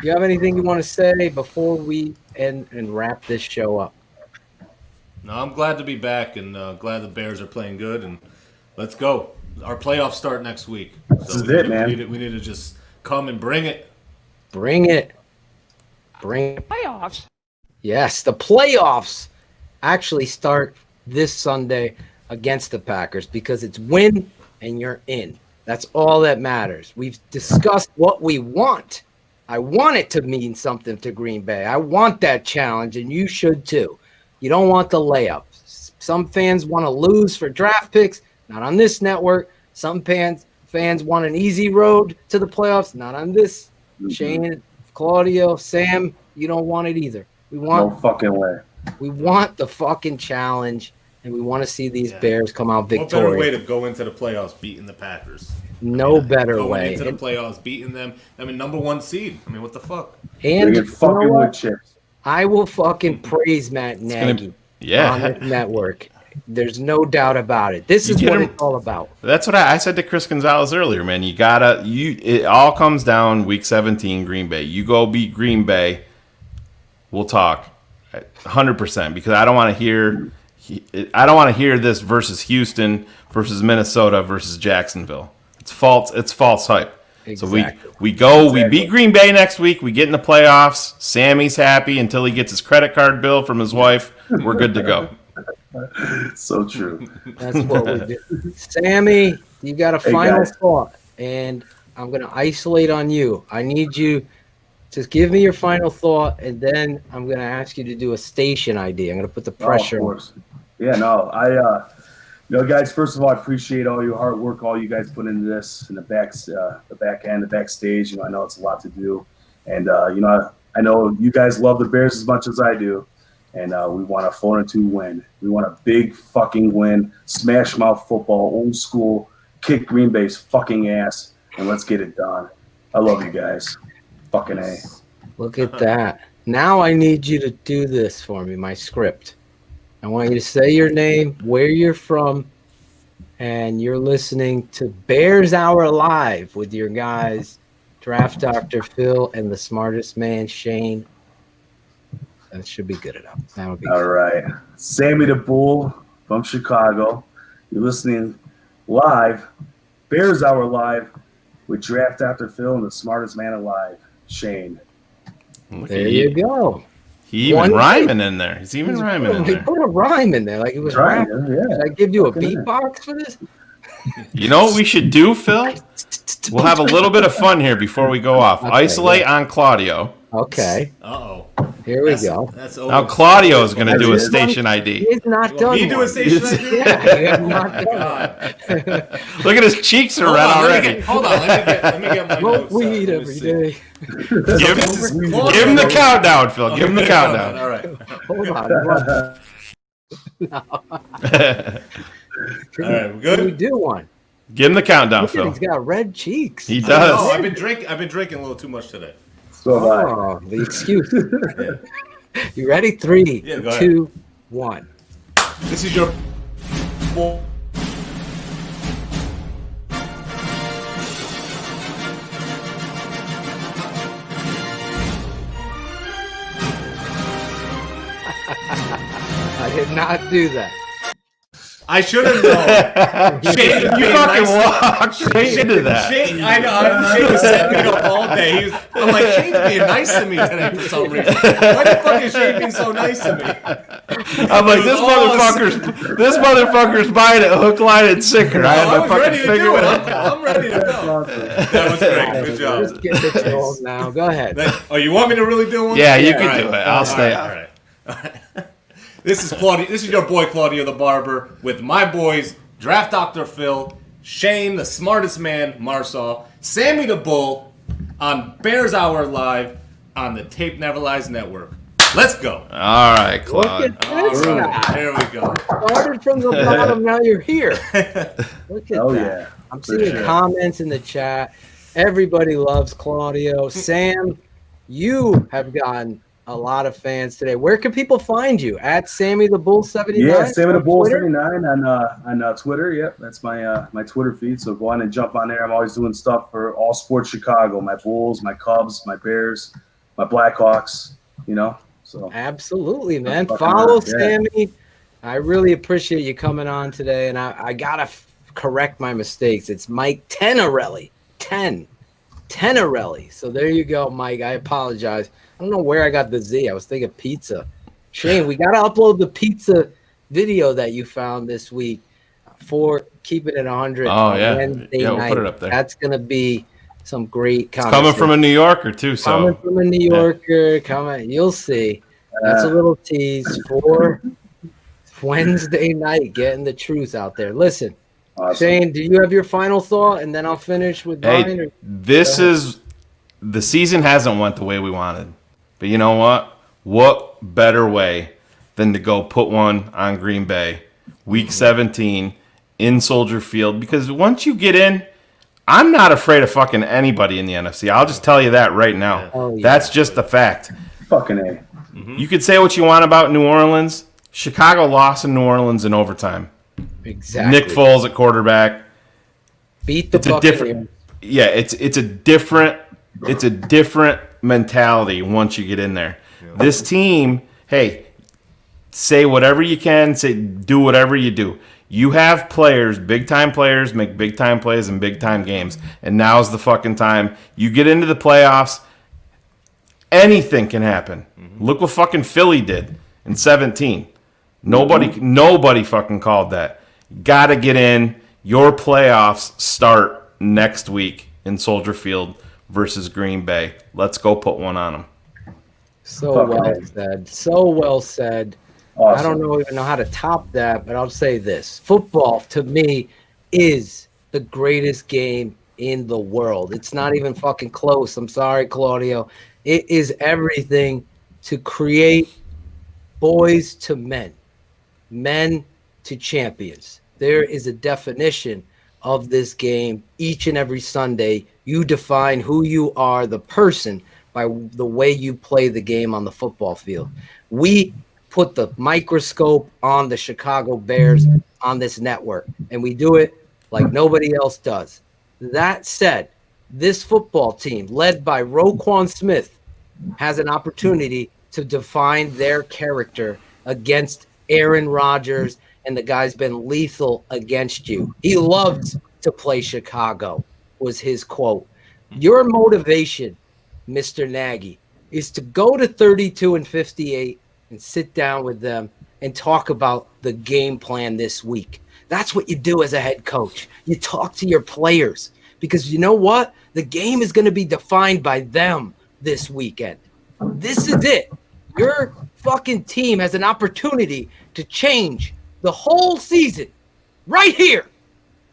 do you have anything you want to say before we end and wrap this show up? No, I'm glad to be back and glad the Bears are playing good. And let's go. Our playoffs start next week. This is it, man. We need to just come and bring it. Bring it. Bring it. Playoffs. Yes, the playoffs actually start this Sunday against the Packers because it's win and you're in. That's all that matters. We've discussed what we want. I want it to mean something to Green Bay. I want that challenge, and you should too. You don't want the layups. Some fans want to lose for draft picks, not on this network. Some fans want an easy road to the playoffs, not on this. Shane, Claudio, Sam, you don't want it either. No fucking way. We want the fucking challenge, and we want to see these Bears come out What better victorious. way to go into the playoffs beating the Packers? No better Going way. into the playoffs, beating them. Number one seed. what the fuck? And They get fucking you know wood what? chips. I will fucking praise Matt Nagy on this network. There's no doubt about it. This is what it's all about. That's what I said to Chris Gonzalez earlier, man. It all comes down week 17, Green Bay. You go beat Green Bay, we'll talk 100% because I don't want to hear this versus Houston versus Minnesota versus Jacksonville. It's false hype. Exactly. So we beat Green Bay next week. We get in the playoffs. Sammy's happy until he gets his credit card bill from his wife. We're good to go. So true. That's what we do. Sammy, you got a Hey, final guys. thought, and I'm going to isolate on you. I need you to give me your final thought, and then I'm going to ask you to do a station idea. I'm going to put the pressure of on. course. Yeah, no, guys, first of all, I appreciate all your hard work, all you guys put into this, in the back end, the backstage. I know it's a lot to do, and I know you guys love the Bears as much as I do, and we want a 4-2 win. We want a big fucking win, smash mouth football, old school, kick Green Bay's fucking ass, and let's get it done. I love you guys. Fucking A. Look at that. Now I need you to do this for me, my script. I want you to say your name, where you're from, and you're listening to Bears Hour Live with your guys, Draft Dr. Phil and the smartest man, Shane. That should be good enough. That'll be All right. Sammy the Bull from Chicago. You're listening live, Bears Hour Live with Draft Dr. Phil and the smartest man alive, Shane. There you go. He even rhyming in there. He's even rhyming in He there. put a rhyme in there like it was Right, rap. yeah. Should I give you a beatbox for this? You know what we should do, Phil? We'll have a little bit of fun here before we go off. Okay, Isolate on Claudio. Okay. Uh-oh. Here we go. That's Now Claudio is going to do a station ID. He's not done. You do a station ID? Yeah, you have not done. Look at his cheeks are red already. Hold on, let me get my Smoke notes. weed every day. Give him the countdown, Phil. Give him the countdown. All right. Hold on. All right, we good? Can we do one? Give him the countdown, Look at, Phil. he's got red cheeks. He does. No, I've been drinking a little too much today. Oh, the excuse. You ready? 3, Yeah, go ahead. 2, 1. This is your. I did not do that. I should have known. Shane, You fucking walked straight into that. Shane, I know. Shane was setting me up all day. I'm like, Shane's being nice to me today for some reason. Why the fuck is Shane being so nice to me? I'm like, this motherfucker's buying it hook, line, and sinker. I had to fucking figure it out. I'm ready to go. That was great. Good job. Just get it going now. Go ahead. Oh, you want me to really do one? Yeah, you can All do it. I'll stay All out. right. All right. This is Claudio. This is your boy Claudio the Barber with my boys Draft Dr. Phil, Shane the smartest man Marsal, Sammy the Bull on Bears Hour Live on the Tape Never Lies Network. Let's go. All right, Claude. Look at this guy. There we go. Started from the bottom, now you're here. Look at Oh, that. yeah, I'm for seeing sure. comments in the chat. Everybody loves Claudio. Sam, you have gotten a lot of fans today. Where can people find you? At Sammy the Bull 79? Yeah, Sammy the Bull Twitter? 79 on Twitter. Yep, that's my my Twitter feed. So go on and jump on there. I'm always doing stuff for all sports Chicago. My Bulls, my Cubs, my Bears, my Blackhawks. You know, so Absolutely, man. Fucking Follow right, yeah. Sammy. I really appreciate you coming on today, and I gotta correct my mistakes. It's Mike Tenarelli. Tenarelli. So there you go, Mike. I apologize. I don't know where I got the Z. I was thinking pizza. Shane, we gotta upload the pizza video that you found this week for Keeping It 100 Oh, on yeah. Wednesday Yeah, we'll night. put it up there. That's gonna be some great It's coming from a New Yorker, too. So Coming from a New Yorker, you'll see. That's a little tease for Wednesday night, getting the truth out there. Listen, Awesome. Shane, do you have your final thought, and then I'll finish with mine? Hey, or- this is the season hasn't went the way we wanted, but you know what? What better way than to go put one on Green Bay, Week 17 in Soldier Field? Because once you get in, I'm not afraid of fucking anybody in the NFC. I'll just tell you that right now. Oh, yeah. That's just a fact. fucking A. You could say what you want about New Orleans. Chicago lost in New Orleans in overtime. Exactly. Nick Foles at quarterback. Beat the It's a Buccaneers. different. Yeah, it's a different mentality once you get in there. This team, hey, say whatever you can, do whatever you do. You have players, big time players, make big time plays in big time games, and now's the fucking time. You get into the playoffs, anything can happen. Look what fucking Philly did in 17. Nobody fucking called that. Got to get in. Your playoffs start next week in Soldier Field versus Green Bay. Let's go put one on them. So Fucking well A. said. So well said. Awesome. I don't even know how to top that, but I'll say this. Football, to me, is the greatest game in the world. It's not even fucking close. I'm sorry, Claudio. It is everything to create boys to men, men to champions. There is a definition of this game each and every Sunday. You define who you are, the person, by the way you play the game on the football field. We put the microscope on the Chicago Bears on this network, and we do it like nobody else does. That said, this football team, led by Roquan Smith, has an opportunity to define their character against Aaron Rodgers, and the guy's been lethal against you. He loves to play Chicago, was his quote. Your motivation, Mr. Nagy, is to go to 32-58 and sit down with them and talk about the game plan this week. That's what you do as a head coach. You talk to your players, because you know what? The game is going to be defined by them this weekend. This is it. Your fucking team has an opportunity to change the whole season right here,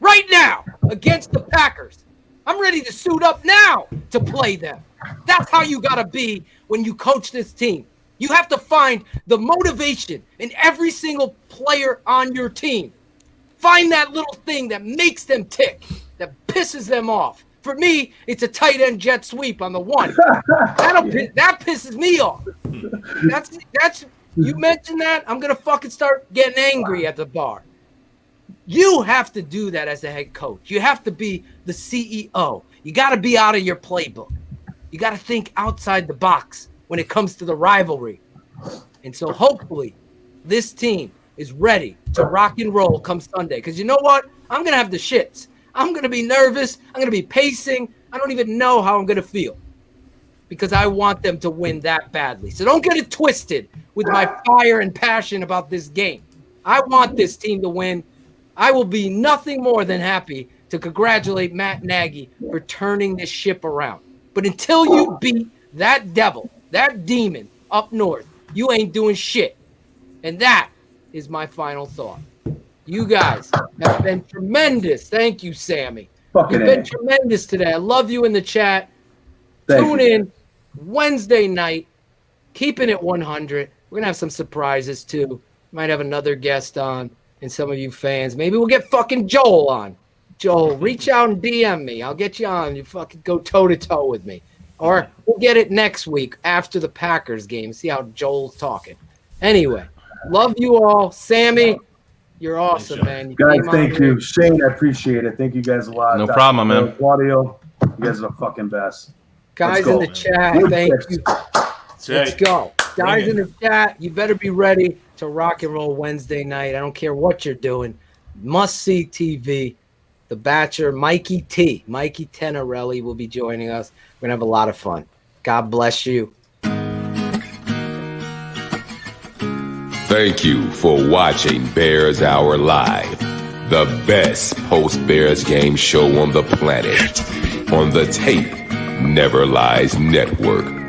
right now, against the Packers. I'm ready to suit up now to play them. That's how you got to be when you coach this team. You have to find the motivation in every single player on your team. Find that little thing that makes them tick, that pisses them off. For me, it's a tight end jet sweep on the one. That pisses me off. That's you mentioned that, I'm gonna fucking start getting angry at the bar. You have to do that as a head coach. You have to be the CEO. You got to be out of your playbook. You got to think outside the box when it comes to the rivalry. And so hopefully this team is ready to rock and roll come Sunday. Because you know what? I'm going to have the shits. I'm going to be nervous. I'm going to be pacing. I don't even know how I'm going to feel because I want them to win that badly. So don't get it twisted with my fire and passion about this game. I want this team to win. I will be nothing more than happy to congratulate Matt Nagy for turning this ship around. But until you beat that devil, that demon up north, you ain't doing shit. And that is my final thought. You guys have been tremendous. Thank you, Sammy. You've been tremendous today. I love you in the chat. Tune in Wednesday night. Keeping it 100. We're going to have some surprises, too. Might have another guest on. And some of you fans, maybe we'll get fucking Joel on. Joel, reach out and DM me. I'll get you on. You fucking go toe-to-toe with me. Or we'll get it next week after the Packers game. See how Joel's talking. Anyway, love you all. Sammy, you're awesome, man. Guys, thank you. Shane, I appreciate it. Thank you guys a lot. No problem, man. Claudio, you guys are the fucking best. Guys in the chat, thank you. Let's go. Guys in the chat, you better be ready to rock and roll Wednesday night. I don't care what you're doing. Must-see TV. The Bachelor, Mikey Tenorelli will be joining us. We're going to have a lot of fun. God bless you. Thank you for watching Bears Hour Live, the best post-Bears game show on the planet, on the Tape Never Lies Network.